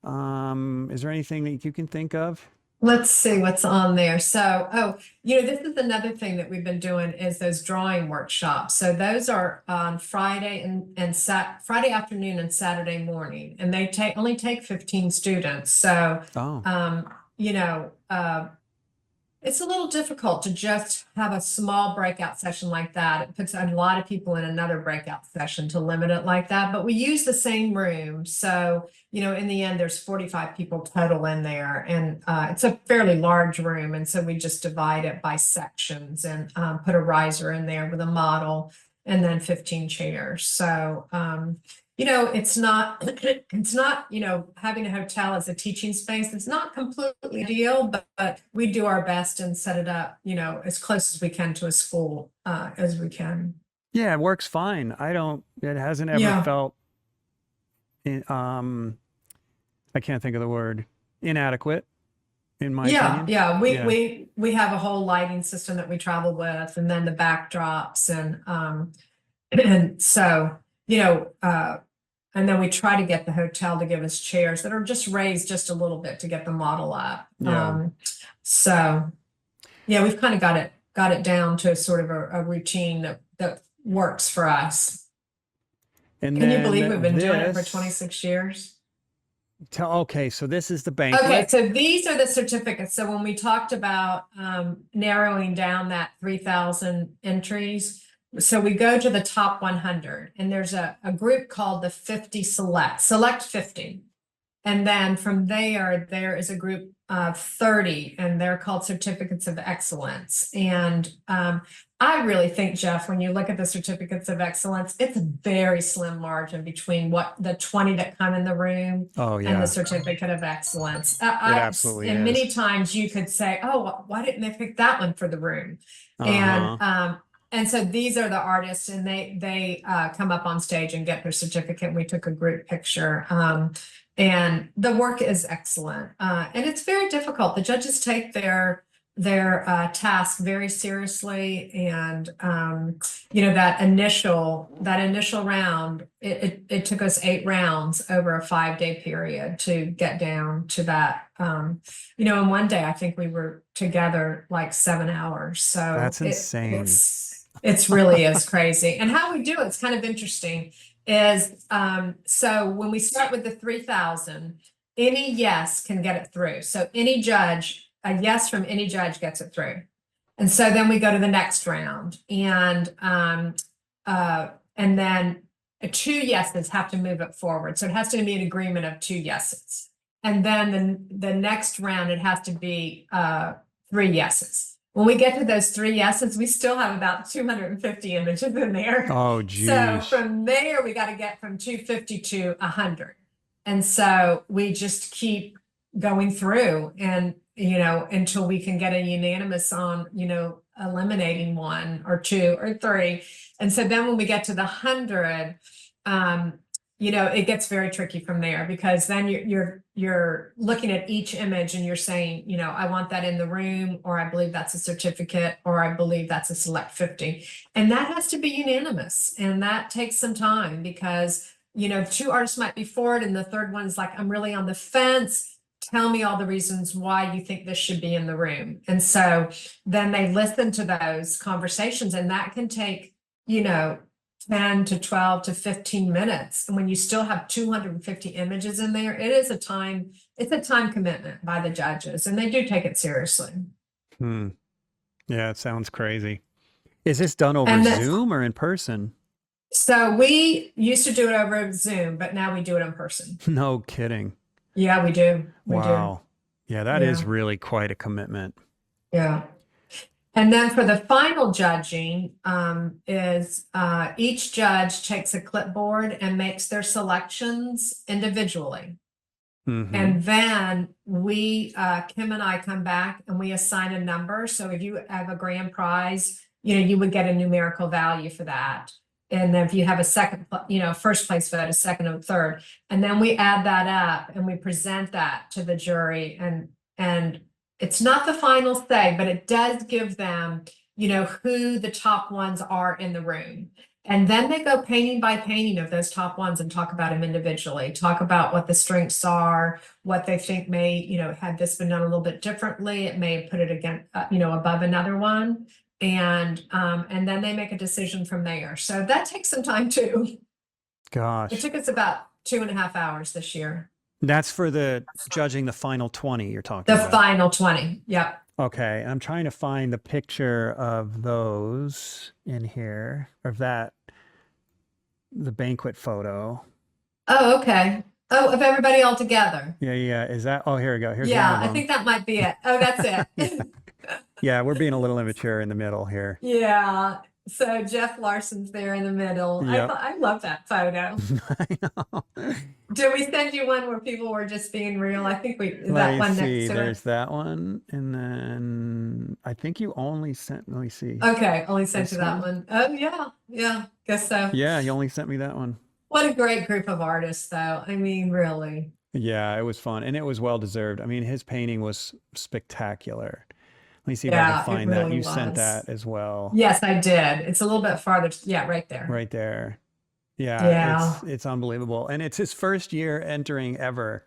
Is there anything that you can think of? Let's see what's on there. So, this is another thing that we've been doing, is those drawing workshops. So those are on Friday and Friday afternoon and Saturday morning, and they only take 15 students. So, It's a little difficult to just have a small breakout session like that. It puts a lot of people in another breakout session to limit it like that, but we use the same room. So, in the end, there's 45 people total in there, and it's a fairly large room. And so we just divide it by sections and put a riser in there with a model and then 15 chairs. So, it's not, having a hotel as a teaching space. It's not completely ideal, but we do our best and set it up, as close as we can to a school, as we can. Yeah, it works fine. It hasn't ever Yeah. felt, I can't think of the word, inadequate, in my Yeah, opinion. yeah. We Yeah. we have a whole lighting system that we travel with, and then the backdrops, and so, and then we try to get the hotel to give us chairs that are just raised just a little bit to get the model up. Yeah. So yeah, we've kind of got it down to sort of a routine that works for us. And Can you then believe we've been doing it for this, 26 years? okay, so this is the Okay, banquet. so these are the certificates. So when we talked about narrowing down that 3,000 entries, so we go to the top 100, and there's a group called the 50 select 50. And then from there is a group of 30, and they're called certificates of excellence. And I really think, Jeff, when you look at the certificates of excellence, it's a very slim margin between what the 20 that come in the room Oh, and yeah, the certificate of excellence. it absolutely And is. many times you could say, oh, why didn't they pick that one for the room? Uh-huh. And so these are the artists, and they come up on stage and get their certificate. We took a group picture. And the work is excellent. And it's very difficult. The judges take their task very seriously. And that initial round, it took us 8 rounds over a 5-day period to get down to that. In one day, I think we were together like 7 hours. So That's insane. it's really is crazy. And how we do it's kind of interesting is so when we start with the 3,000, any yes can get it through. So any judge, a yes from any judge gets it through. And so then we go to the next round, and then 2 yeses have to move it forward. So it has to be an agreement of 2 yeses. And then the next round, it has to be 3 yeses. When we get to those 3 yeses, we still have about 250 images in there. Oh, So geez. from there, we got to get from 250 to 100. And so we just keep going through, and until we can get a unanimous on eliminating 1 or 2 or 3. And so then when we get to the 100, it gets very tricky from there, because then you're looking at each image and you're saying, I want that in the room, or I believe that's a certificate, or I believe that's a select 50. And that has to be unanimous. And that takes some time, because 2 artists might be for it, and the third one's like, I'm really on the fence. Tell me all the reasons why you think this should be in the room. And so then they listen to those conversations, and that can take 10 to 12 to 15 minutes. And when you still have 250 images in there, it's a time commitment by the judges, and they do take it seriously. Yeah, it sounds crazy. Is this done over Zoom or in person? So we used to do it over Zoom, but now we do it in person. No kidding. Yeah, we do. Wow. Yeah, that is really quite a commitment. Yeah. And then for the final judging, is each judge takes a clipboard and makes their selections individually. And then Kim and I come back and we assign a number. So if you have a grand prize, you would get a numerical value for that. And then if you have a second, first place vote, a second and third, and then we add that up and we present that to the jury, and it's not the final say, but it does give them, who the top ones are in the room. And then they go painting by painting of those top ones and talk about them individually, talk about what the strengths are, what they think may, had this been done a little bit differently, it may put it again, above another one. And then they make a decision from there. So that takes some time too. Gosh. It took us about 2.5 hours this year. That's for the judging the final 20 you're talking about. The final 20. Yep. Okay, I'm trying to find the picture of those in here, of that, the banquet photo. Oh, okay. Oh, of everybody all together. Yeah, yeah. Is that? Oh, here we go. Here's one Yeah, of I them. think that might be it. Oh, that's Yeah, it. yeah. We're being a little immature in the middle here. Yeah. So Jeff Larson's there in the middle. Yep. I love that photo. I know. Did we send you one where people were just being real? I think is Let that me one next see. to it. There's that one, and then I think you only sent. Let me see. Okay, only sent you This that one. one. Oh yeah, yeah, guess so. Yeah, you only sent me that one. What a great group of artists, though. I mean, really. Yeah, it was fun, and it was well deserved. I mean, his painting was spectacular. Let me see if I can Yeah, it find that. really You sent was. that as well, Yes, I did. It's a little bit farther. Yeah, right there. right there. Yeah, Yeah. it's unbelievable, and it's his first year entering ever.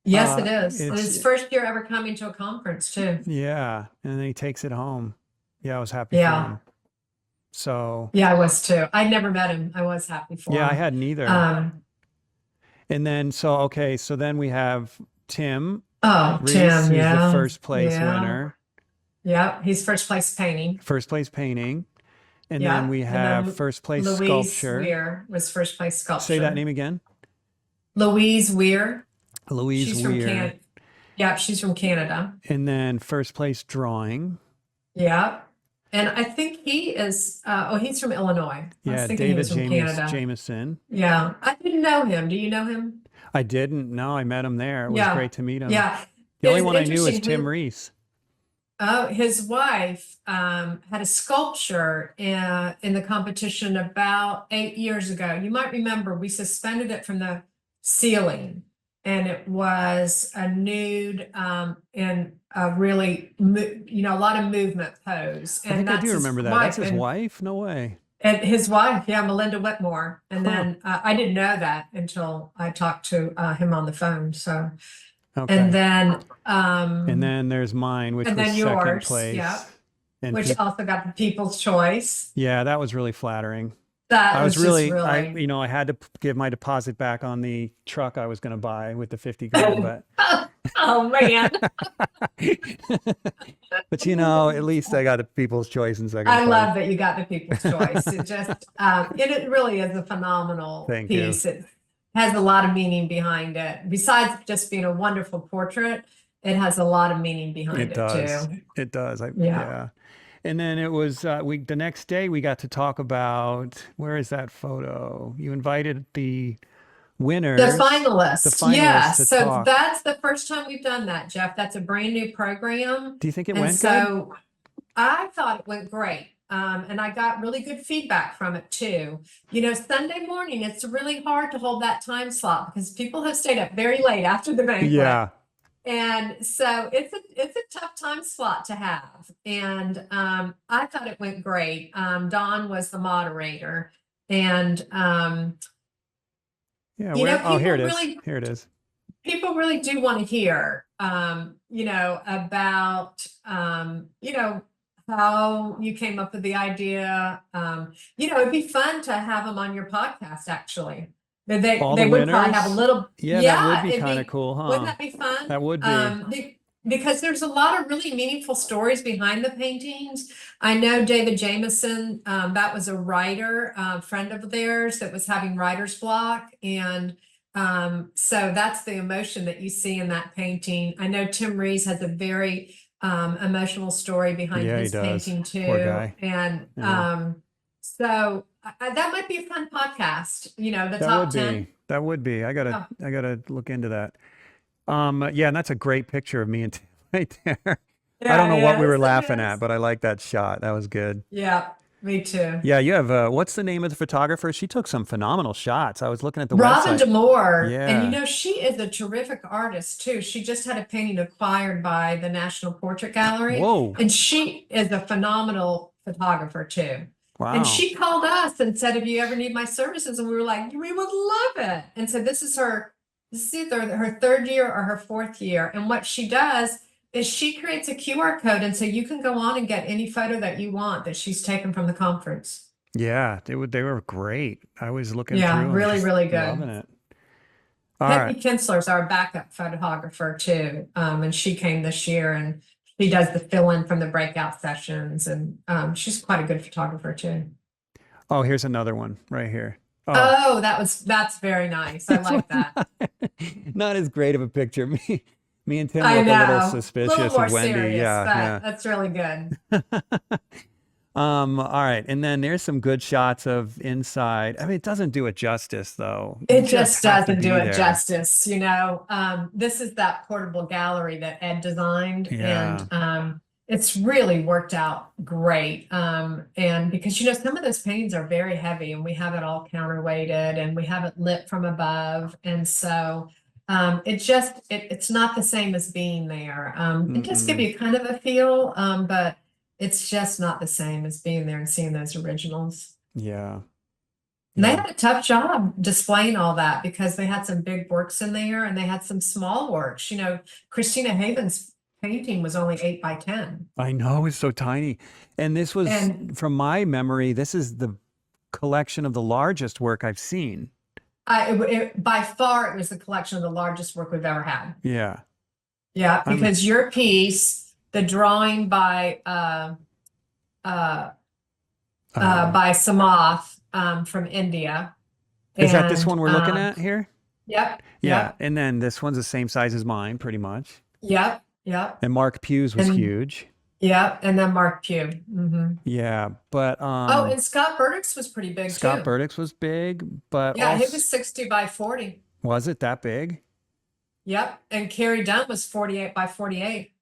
Yes, it is. And It's his first year ever coming to a conference, too. yeah, and then he takes it home. Yeah, I was happy for Yeah. him. So Yeah, I was too. I never met him. I was happy for yeah, I him. had neither. Um, And then so okay, so then we have Tim oh, Reese, Tim, who's the yeah. first place Yeah. winner, Yeah. He's first place painting. first place painting, and then Yeah. we And have then first place Louise sculpture. Weir was first place Say that sculpture. name again. Louise Weir. Louise She's from Weir. Yeah, she's from Canada. And then first place drawing. Yeah. And I think he is, he's from Illinois. I was Yeah, thinking he David was from Canada. Jameson. Yeah. I didn't know him. Do you know him? I didn't know. I met him there. It was Yeah. great to meet him. Yeah. The only It's one I knew was interesting. Tim Reese. Oh, his wife had a sculpture in the competition about 8 years ago. You might remember we suspended it from the ceiling, and it was a nude in a really, a lot of movement pose. I And think I that's do his remember that. wife. That's his wife? No way. And his wife, yeah, Melinda Whitmore. And Huh. then I didn't know that until I talked to him on the phone. So, Okay. and then there's mine, which and was then second yours, place. yeah. And Which also got the People's Choice. yeah, that was really flattering. That I was was just really, really. I had to give my deposit back on the truck I was going to buy with the 50 grand, but Oh man, but at least I got a People's Choice in second I place. love that you got the People's Choice. It just, it really is a phenomenal Thank you. piece. It has a lot of meaning behind it. Besides just being a wonderful portrait, it has a lot of meaning behind It it does. too. It does. Yeah. Yeah. And then it was the next day we got to talk about, where is that photo? You invited the winners, The finalists, yeah. to So talk. that's the first time we've done that, Jeff. That's a brand new program. Do you think it And went good? so I thought it went great. And I got really good feedback from it too. Sunday morning, it's really hard to hold that time slot because people have stayed up very late after the banquet. Yeah. And so it's a tough time slot to have. And I thought it went great. Dawn was the moderator. And Yeah. Here it is. really, Here it is. people really do want to hear about how you came up with the idea. It'd be fun to have them on your podcast actually. They All they the would probably winners? have a little Yeah, that would be it'd kind of cool, huh? Wouldn't that be fun? That would be. Because there's a lot of really meaningful stories behind the paintings. I know David Jameson, that was a writer, friend of theirs that was having writer's block. And so that's the emotion that you see in that painting. I know Tim Reese has a very emotional story behind Yeah, he his does. painting too. Poor guy. And Yeah. so that might be a fun podcast, the That top would 10. be. That would be. I gotta look into that. Yeah, and that's a great picture of me and Tim right there. I don't know what we were laughing at, but I like that shot. That was good. Yeah, me too. Yeah, you have what's the name of the photographer? She took some phenomenal shots. I was looking at the Robin website. Demore, Yeah. and she is a terrific artist too. She just had a painting acquired by the National Portrait Gallery. Whoa. And she is a phenomenal photographer too. Wow. And she called us and said, "If you ever need my services," and we were like, "We would love it." And so this is either her third year or her fourth year. And what she does is she creates a QR code, and so you can go on and get any photo that you want that she's taken from the conference. Yeah, they were great. I was looking Yeah, through really, and just really good. loving it. All Peggy right. Kinsler's our backup photographer too. And she came this year and She does the fill-in from the breakout sessions, and she's quite a good photographer too. Oh, here's another one right here. Oh, Oh, that's very nice. I this like one's that. not as great of a picture. Me and Tim I look a little know. A little suspicious more of Wendy. serious, Yeah, but yeah. that's really good. All right. And then there's some good shots of inside. I mean, it doesn't do it justice though. You It just just have to doesn't do be it there. justice, you know. This is that portable gallery that Ed designed, and Yeah. it's really worked out great. And because, you know, some of those paintings are very heavy, and we have it all counterweighted, and we have it lit from above, and so it's not the same as being there. It does give Mm-mm. you kind of a feel, but it's just not the same as being there and seeing those originals. Yeah. They Yeah. had a tough job displaying all that because they had some big works in there and they had some small works. You know, Christina Haven's painting was only 8 by 10. I know it's so tiny. And this was, And from my memory, this is the collection of the largest work I've seen. by far, it was the collection of the largest work we've ever had. Yeah. Yeah, I'm, because your piece, the drawing uh, um, by Samath from India. is that this And one we're looking at here? yep, Yeah. yep, And then this one's the same size as mine, pretty much. yep, yep. And Mark Pugh's was And huge. yep, and then Mark Pugh. Yeah. But Oh, and Scott Burdick's was pretty big Scott too. Burdick's was big, but Yeah, he also, was 60 by 40. was it that big? Yep. And Carrie Dunn was 48 by 48.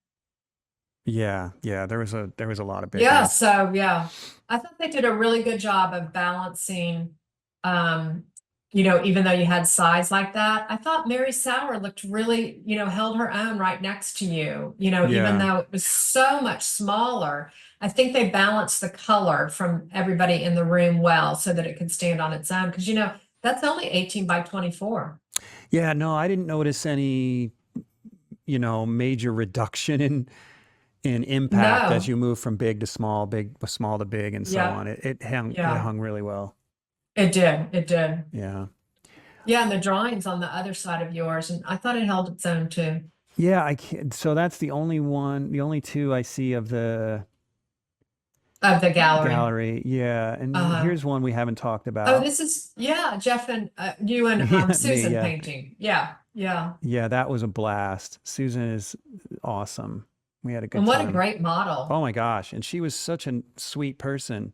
Yeah. Yeah. There was a lot of big Yeah, ones. so yeah. I thought they did a really good job of balancing, um, you know, even though you had size like that. I thought Mary Sauer looked really, you know, held her own right next to you, you know, even Yeah. though it was so much smaller. I think they balanced the color from everybody in the room well so that it could stand on its own. Because, you know, that's only 18 by 24. Yeah. No, I didn't notice any, major reduction in impact as No. you move from big to small, small to big, and so Yeah. on. It Yeah. hung really well. It did. It did. Yeah. Yeah. And the drawings on the other side of yours. And I thought it held its own too. Yeah, I can't, so that's the only one, the only two I see of the Of the gallery. gallery. Yeah, and Uh-huh. here's one we haven't talked Oh, about. this is, yeah, Jeff and you and Yeah, me, Susan yeah. painting. Yeah. Yeah. Yeah, that was a blast. Susan is awesome. We had a good And what a time. great model. Oh my gosh, and she was such a sweet person.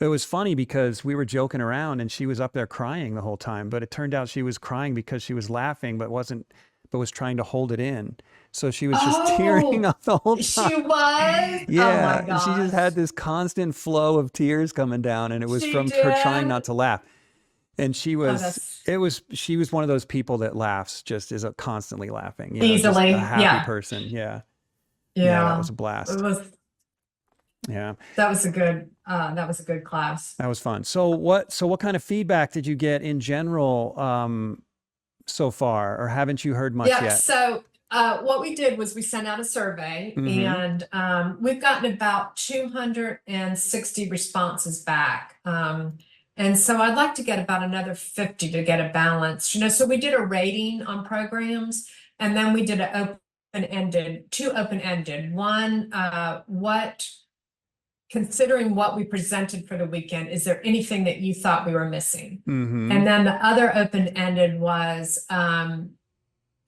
It was funny because we were joking around and she was up there crying the whole time, but it turned out she was crying because she was laughing but was trying to hold it in. So she was just tearing Oh, up the whole time. she was. Oh my Yeah, and she just gosh. had this constant flow of tears coming down, and it was She from her trying not did. to laugh. And Oh, that's she was one of those people that laughs just is constantly laughing, just a easily. happy Yeah. person. Yeah. Yeah, that Yeah. was a It blast. was, Yeah, that was a good class. that was fun. So what kind of feedback did you get in general so far, or haven't you heard much Yeah, yet? so what we did was we sent out a survey, Mm-hmm. and we've gotten about 260 responses back. And so I'd like to get about another 50 to get a balance. You know, so we did a rating on programs, and then we did two open-ended. One, considering what we presented for the weekend, is there anything that you thought we were missing? Mm-hmm. And then the other open-ended was,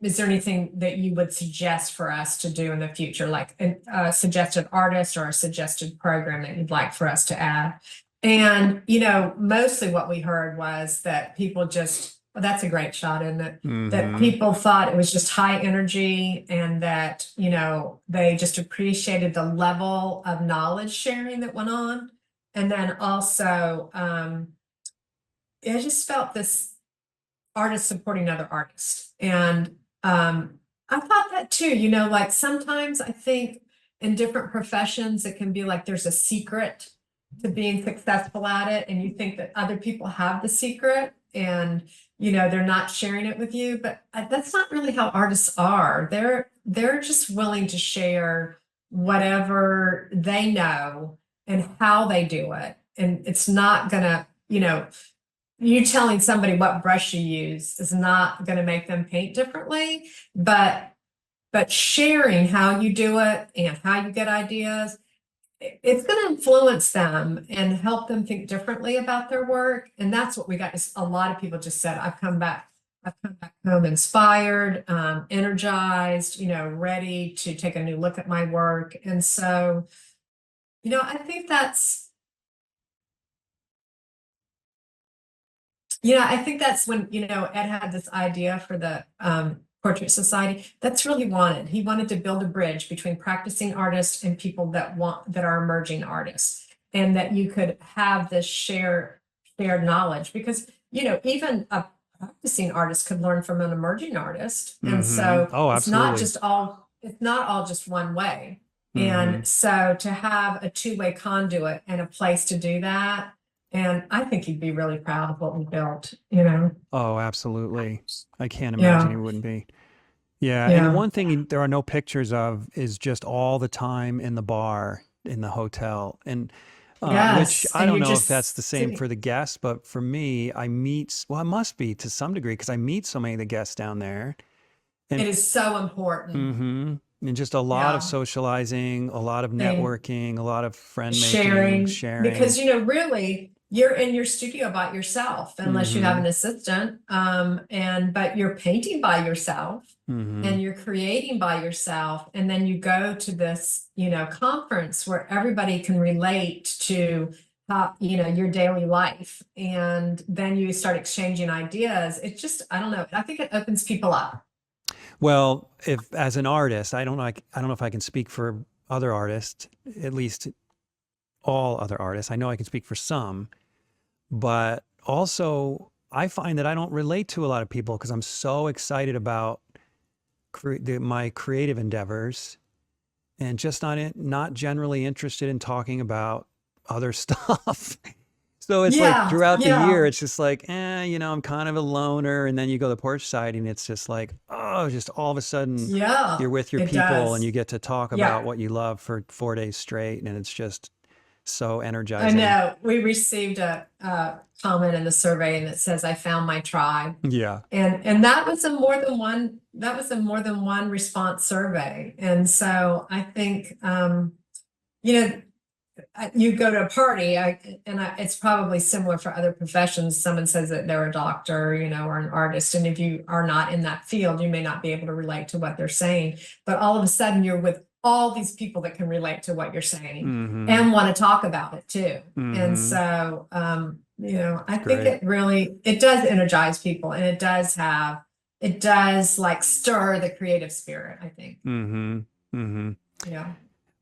is there anything that you would suggest for us to do in the future, like a suggested artist or a suggested program that you'd like for us to add? And, you know, mostly what we heard was that people just, well, that's a great shot, isn't it? That Mm-hmm. people thought it was just high energy, and that, you know, they just appreciated the level of knowledge sharing that went on. And then also, I just felt this artist supporting other artists. And I thought that too, you know, like sometimes I think in different professions, it can be like there's a secret to being successful at it. And you think that other people have the secret, and, you know, they're not sharing it with you. But that's not really how artists are. They're just willing to share whatever they know and how they do it. And it's not gonna, you know, you telling somebody what brush you use is not going to make them paint differently, but but sharing how you do it and how you get ideas, it's going to influence them and help them think differently about their work. And that's what we got. Is a lot of people just said, I've come back home inspired, energized, ready to take a new look at my work. And so, I think that's when, Ed had this idea for the Portrait Society. That's really wanted. He wanted to build a bridge between practicing artists and people that are emerging artists, and that you could have this shared knowledge, because, even a practicing artist could learn from an emerging artist. And so Oh, absolutely. it's not all just one way. Mm-hmm. And so to have a two-way conduit and a place to do that, and I think he'd be really proud of what we built. Oh, absolutely. I can't imagine Yeah, he wouldn't be. Yeah, and yeah. one thing there are no pictures of is just all the time in the bar in the hotel, and which Yes. I And don't you're know if that's just the same sitting. for the guests, but for me, well, it must be to some degree because I meet so many of the guests down there, It and is so important. and just a lot of Yeah. socializing, a lot of And networking, a lot of friend making, sharing, sharing. because really you're in your studio by yourself unless you have Mm-hmm. an assistant, but you're painting by yourself Mm-hmm. and you're creating by yourself, and then you go to this conference where everybody can relate to how, your daily life, and then you start exchanging ideas. It just, I don't know, I think it opens people up. Well, if as an artist, I don't know if I can speak for other artists, at least all other artists. I know I can speak for some, but also I find that I don't relate to a lot of people because I'm so excited about my creative endeavors and just not generally interested in talking about other stuff. So it's like Yeah, throughout the year, yeah, it's just like, I'm kind of a loner. And then you go to the porch side and it's just like, oh, just all of a sudden yeah, you're with your it people and does. you get to talk about Yeah. what you love for 4 days straight. And it's just so I energizing. know. We received a comment in the survey, and it says, "I found my tribe." Yeah. And that was a more than one response survey. And so I think, you know, you go to a party, it's probably similar for other professions. Someone says that they're a doctor, or an artist, and if you are not in that field, you may not be able to relate to what they're saying. But all of a sudden, you're with all these people that can relate to what you're saying Mm-hmm. and want to talk about it too. And Mm-hmm. so, I It's think great. it does energize people, and it does like stir the creative spirit, I think. Mm-hmm. Mm-hmm. Yeah.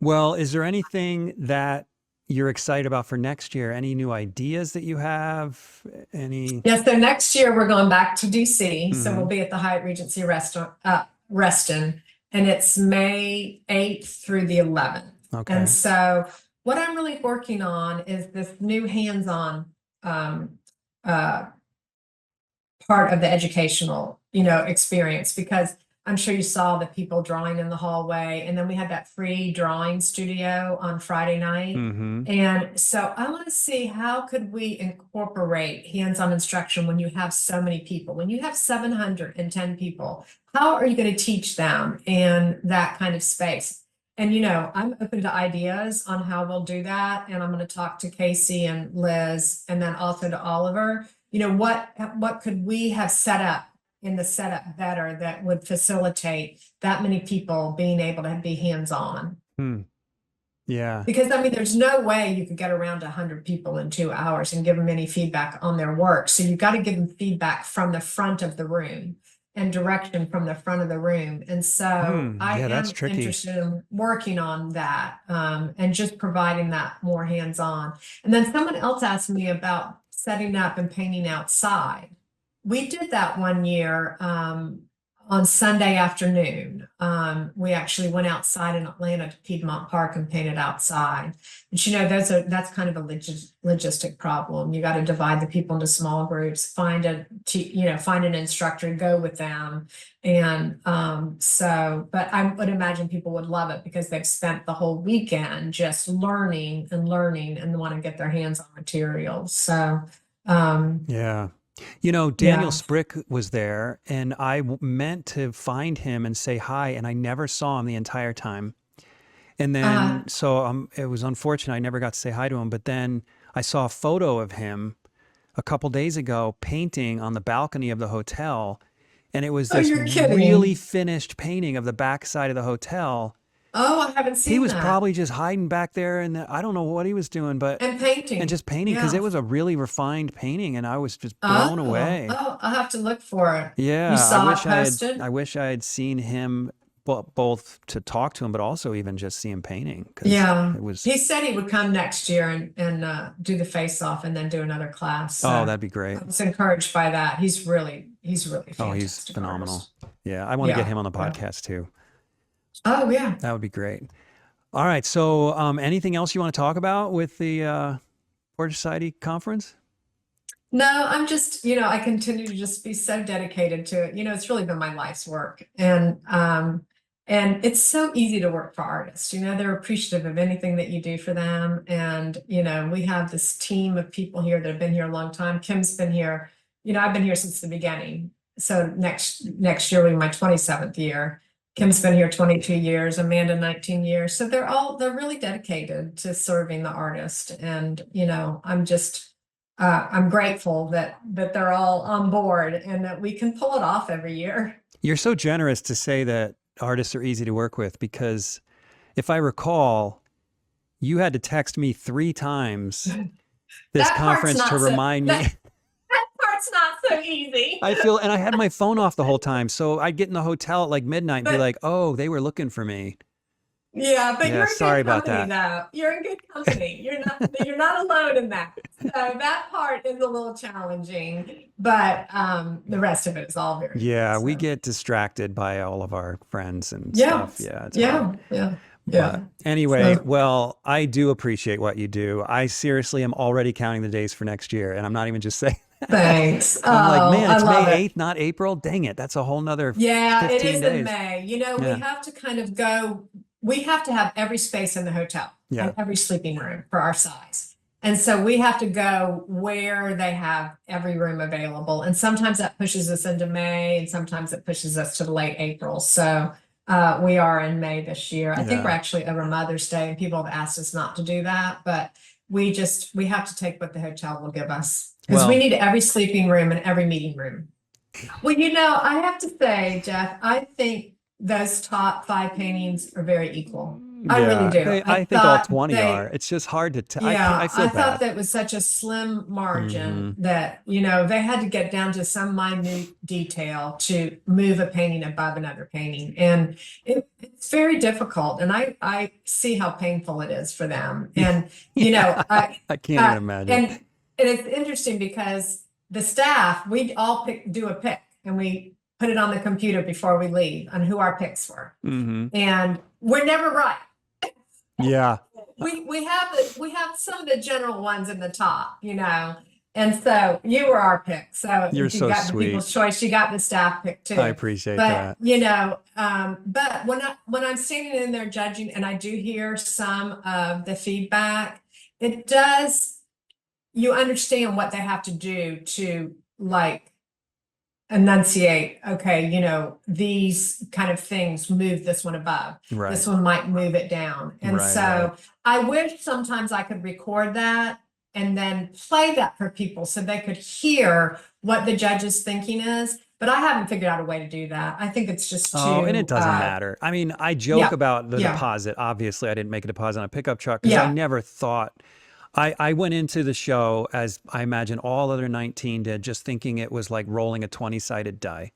Well, is there anything that you're excited about for next year? Any new ideas that you have? Any? Yeah, so next year we're going back to DC. So we'll Mm-hmm. be at the Hyatt Regency restaurant, Reston, and it's May 8th through the 11th. And Okay. so what I'm really working on is this new hands-on um, uh, part of the educational, experience, because I'm sure you saw the people drawing in the hallway, and then we had that free drawing studio on Friday night. Mm-hmm. And so I want to see how could we incorporate hands-on instruction when you have so many people, when you have 710 people, how are you going to teach them in that kind of space? And I'm open to ideas on how we'll do that. And I'm going to talk to Casey and Liz, and then also to Oliver. What could we have set up in the setup better that would facilitate that many people being able to be hands-on? Hmm. Yeah. Because I mean, there's no way you could get around 100 people in 2 hours and give them any feedback on their work. So you've got to give them feedback from the front of the room and direction from the front of the room. And so I Yeah, that's am tricky. interested in working on that, and just providing that more hands-on. And then someone else asked me about setting up and painting outside. We did that one year, on Sunday afternoon. We actually went outside in Atlanta to Piedmont Park and painted outside. But that's kind of a logistic problem. You got to divide the people into small groups, find an instructor, go with them. And but I would imagine people would love it because they've spent the whole weekend just learning and learning and want to get their hands on materials. So Yeah. You know, Daniel Yeah. Sprick was there, and meant to find him and say hi, and I never saw him the entire time. And then, Uh, so it was unfortunate I never got to say hi to him. But then I saw a photo of him a couple days ago painting on the balcony of the hotel, and it was oh, this you're really kidding. finished painting of the backside of the hotel. Oh, I haven't He seen was that. probably just hiding back there, and I don't know what he was doing, but And and painting. just painting because Yeah. it was a really refined painting, and I was just blown Oh, away. oh, I'll have to look for it. You Yeah, saw it posted? I wish I had seen him both to talk to him, but also even just see him painting because Yeah. it was. He said he would come next year and do the face off and then do another class. Oh, So that'd be great. I was encouraged by that. He's really Oh, he's fantastic phenomenal. artist. Yeah, I want to get Yeah. him on the Yeah. podcast too. Oh, yeah. That would be great. All right. So, anything else you want to talk about with the Portrait Society conference? No, I'm just, I continue to just be so dedicated to it. It's really been my life's work. And it's so easy to work for artists. They're appreciative of anything that you do for them. And, we have this team of people here that have been here a long time. Kim's been here, I've been here since the beginning. So next year will be my 27th year. Kim's been here 22 years, Amanda 19 years. So they're really dedicated to serving the artist. And, I'm grateful that they're all on board and that we can pull it off every year. You're so generous to say that artists are easy to work with because if I recall, you had to text me 3 times this That part's conference to not so remind me. that part's not so easy. And I had my phone off the whole time. So I'd get in the hotel at like midnight and be But like, oh, they were looking for me. yeah, but Yeah, you're in sorry good about company that. though. You're in good company. You're not alone in that. So that part is a little challenging, but the rest of it is all very good. Yeah, we So get distracted by all of our friends and yeah, stuff. Yeah, it's hard. yeah, yeah, But yeah. anyway, So well, I do appreciate what you do. I seriously am already counting the days for next year, and I'm not even just saying. thanks. I'm like, Oh, man, I it's love May it. 8th, not April. Dang it. That's a whole nother Yeah, it 15 is in days. May. We Yeah. have to kind of we have to have every space in the hotel Yeah. and every sleeping room for our size. And so we have to go where they have every room available. And sometimes that pushes us into May and sometimes it pushes us to late April. So we are in May this year. I think we're Yeah. actually over Mother's Day and people have asked us not to do that, but we have to take what the hotel will give us because we Well, need every sleeping room and every meeting room. Well, I have to say, Jeff, I think those top 5 paintings are very equal. I really yeah, do. I I think all thought 20 are. they, It's just hard to tell. I yeah, feel I thought bad. that was such a slim margin Hmm. that, they had to get down to some minute detail to move a painting above another painting. And it's very difficult. And I see how painful it is for them. And, Yeah, I, I can't even uh, imagine. and it's interesting because the staff, we all do a pick and we put it on the computer before we leave on who our picks were. Hmm. And we're never right. Yeah. We have some of the general ones in the top, and so you were our pick. So You're if you so got the sweet. people's choice, you got the staff pick I too. appreciate But that. but when I'm standing in there judging, and I do hear some of the feedback, it does. You understand what they have to do to like enunciate, okay, these kind of things move this one above. Right. This one might move it down. And Right, so right. I wish sometimes I could record that and then play that for people so they could hear what the judge's thinking is. But I haven't figured out a way to do that. I think it's just Oh, and it too, doesn't matter. I mean, I joke yeah, about the yeah, deposit. Obviously, I didn't make a deposit on a pickup truck because I yeah. never thought. I went into the show as I imagine all other 19 did, just thinking it was like rolling a 20-sided die.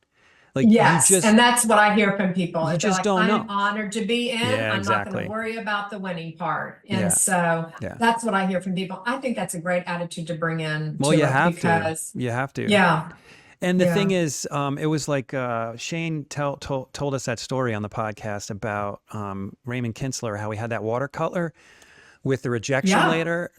Like Yes, and that's what I hear from people. you They're just like, don't I'm know. honored to be in. Yeah, I'm not going to exactly. worry about the winning part. And Yeah, so yeah. that's what I hear from people. I think that's a great attitude to bring in Well, to you it have to. because, You have to. yeah, And the thing yeah, is, it was like Shane told us that story on the podcast about Raymond Kinsler, how he had that watercolor with the rejection yeah,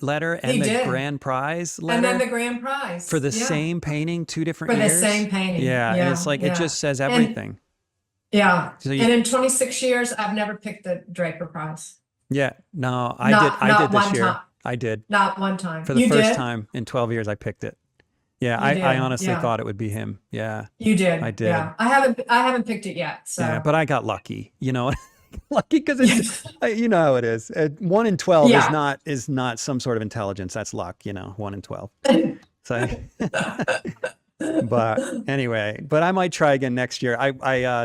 letter he and the did. grand prize And then letter the grand for prize. the Yeah, same painting, 2 different for the years. same painting. Yeah, and it's Yeah, like it yeah. just says And everything. yeah, So and in 26 years, I've never picked the Draper Prize. yeah, no, I did. Not I did not this one year. time. I did Not one time. for the You first did? time in 12 years. I picked it. Yeah, You I did. honestly Yeah, thought it would be him. Yeah, you I did. did. Yeah. I haven't picked it yet. Yeah, So but I got lucky, you know. Lucky because yeah. you know how it is. 1 in 12 Yeah. is not some sort of intelligence. That's luck, you know. 1 in 12. So, but anyway, but I might try again next year.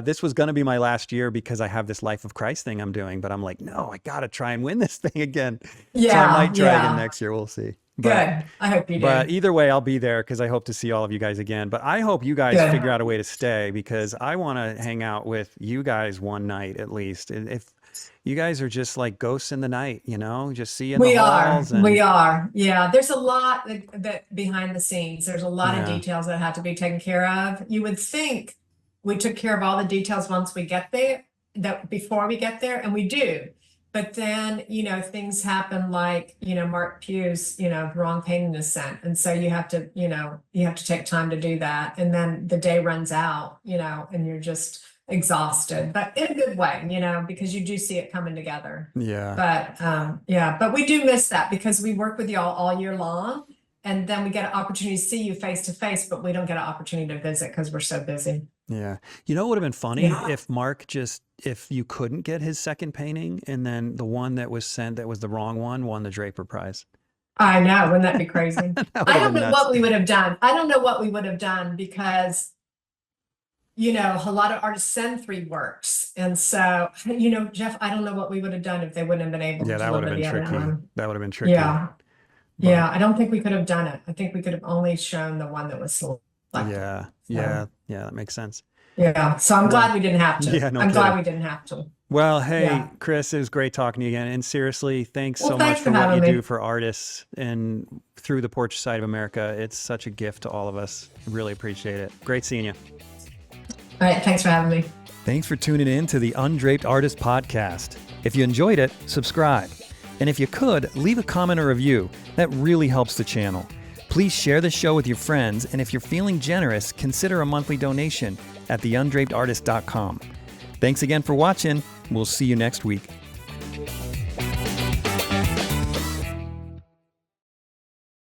This was going to be my last year because I have this Life of Christ thing I'm doing, but I'm like, no, I got to try and win this thing again. So I Yeah. might try again Yeah. next year. We'll see. Good. I hope you But do. either way, I'll be there because I hope to see all of you guys again. But I hope you guys Good. figure out a way to stay because I want to hang out with you guys one night at least. And if you guys are just like ghosts in the night, you know, just see you in the We are. halls We and are. Yeah. There's a lot that behind the scenes. There's a lot of yeah, details that have to be taken care of. You would think we took care of all the details once we get there, that before we get there, and we do. But then, things happen like, Mark Pugh's, wrong painting is sent. And so you have to take time to do that. And then the day runs out, and you're just exhausted, but in a good way, because you do see it coming together. yeah, But yeah, but we do miss that because we work with y'all all year long. And then we get an opportunity to see you face to face, but we don't get an opportunity to visit because we're so busy. yeah. You know, it would have been funny Yeah. if you couldn't get his second painting and then the one that was sent that was the wrong one won the Draper Prize. I know, wouldn't that be crazy? That would I have don't been know nuts. what we would have done. I don't know what we would have done because, a lot of artists send 3 works. And so, Jeff, I don't know what we would have done if they wouldn't have been able Yeah, to that would have deliver been the other tricky. one. That would have been tricky. Yeah. But Yeah. I don't think we could have done it. I think we could have only shown the one that was selected. yeah, So, yeah, that makes sense. yeah. So I'm glad Well, we didn't have to. yeah, no I'm glad kidding. we didn't have to. Well, hey, Yeah. Chris, it was great talking to you again. And seriously, thanks Well, so much thanks for for what you having do me. for artists and through the Portrait Side of America. It's such a gift to all of us. Really appreciate it. Great seeing you. All right. Thanks for having me. Thanks for tuning in to the Undraped Artist Podcast. If you enjoyed it, subscribe. And if you could, leave a comment or review. That really helps the channel. Please share the show with your friends, and if you're feeling generous, consider a monthly donation at theundrapedartist.com. Thanks again for watching. We'll see you next week.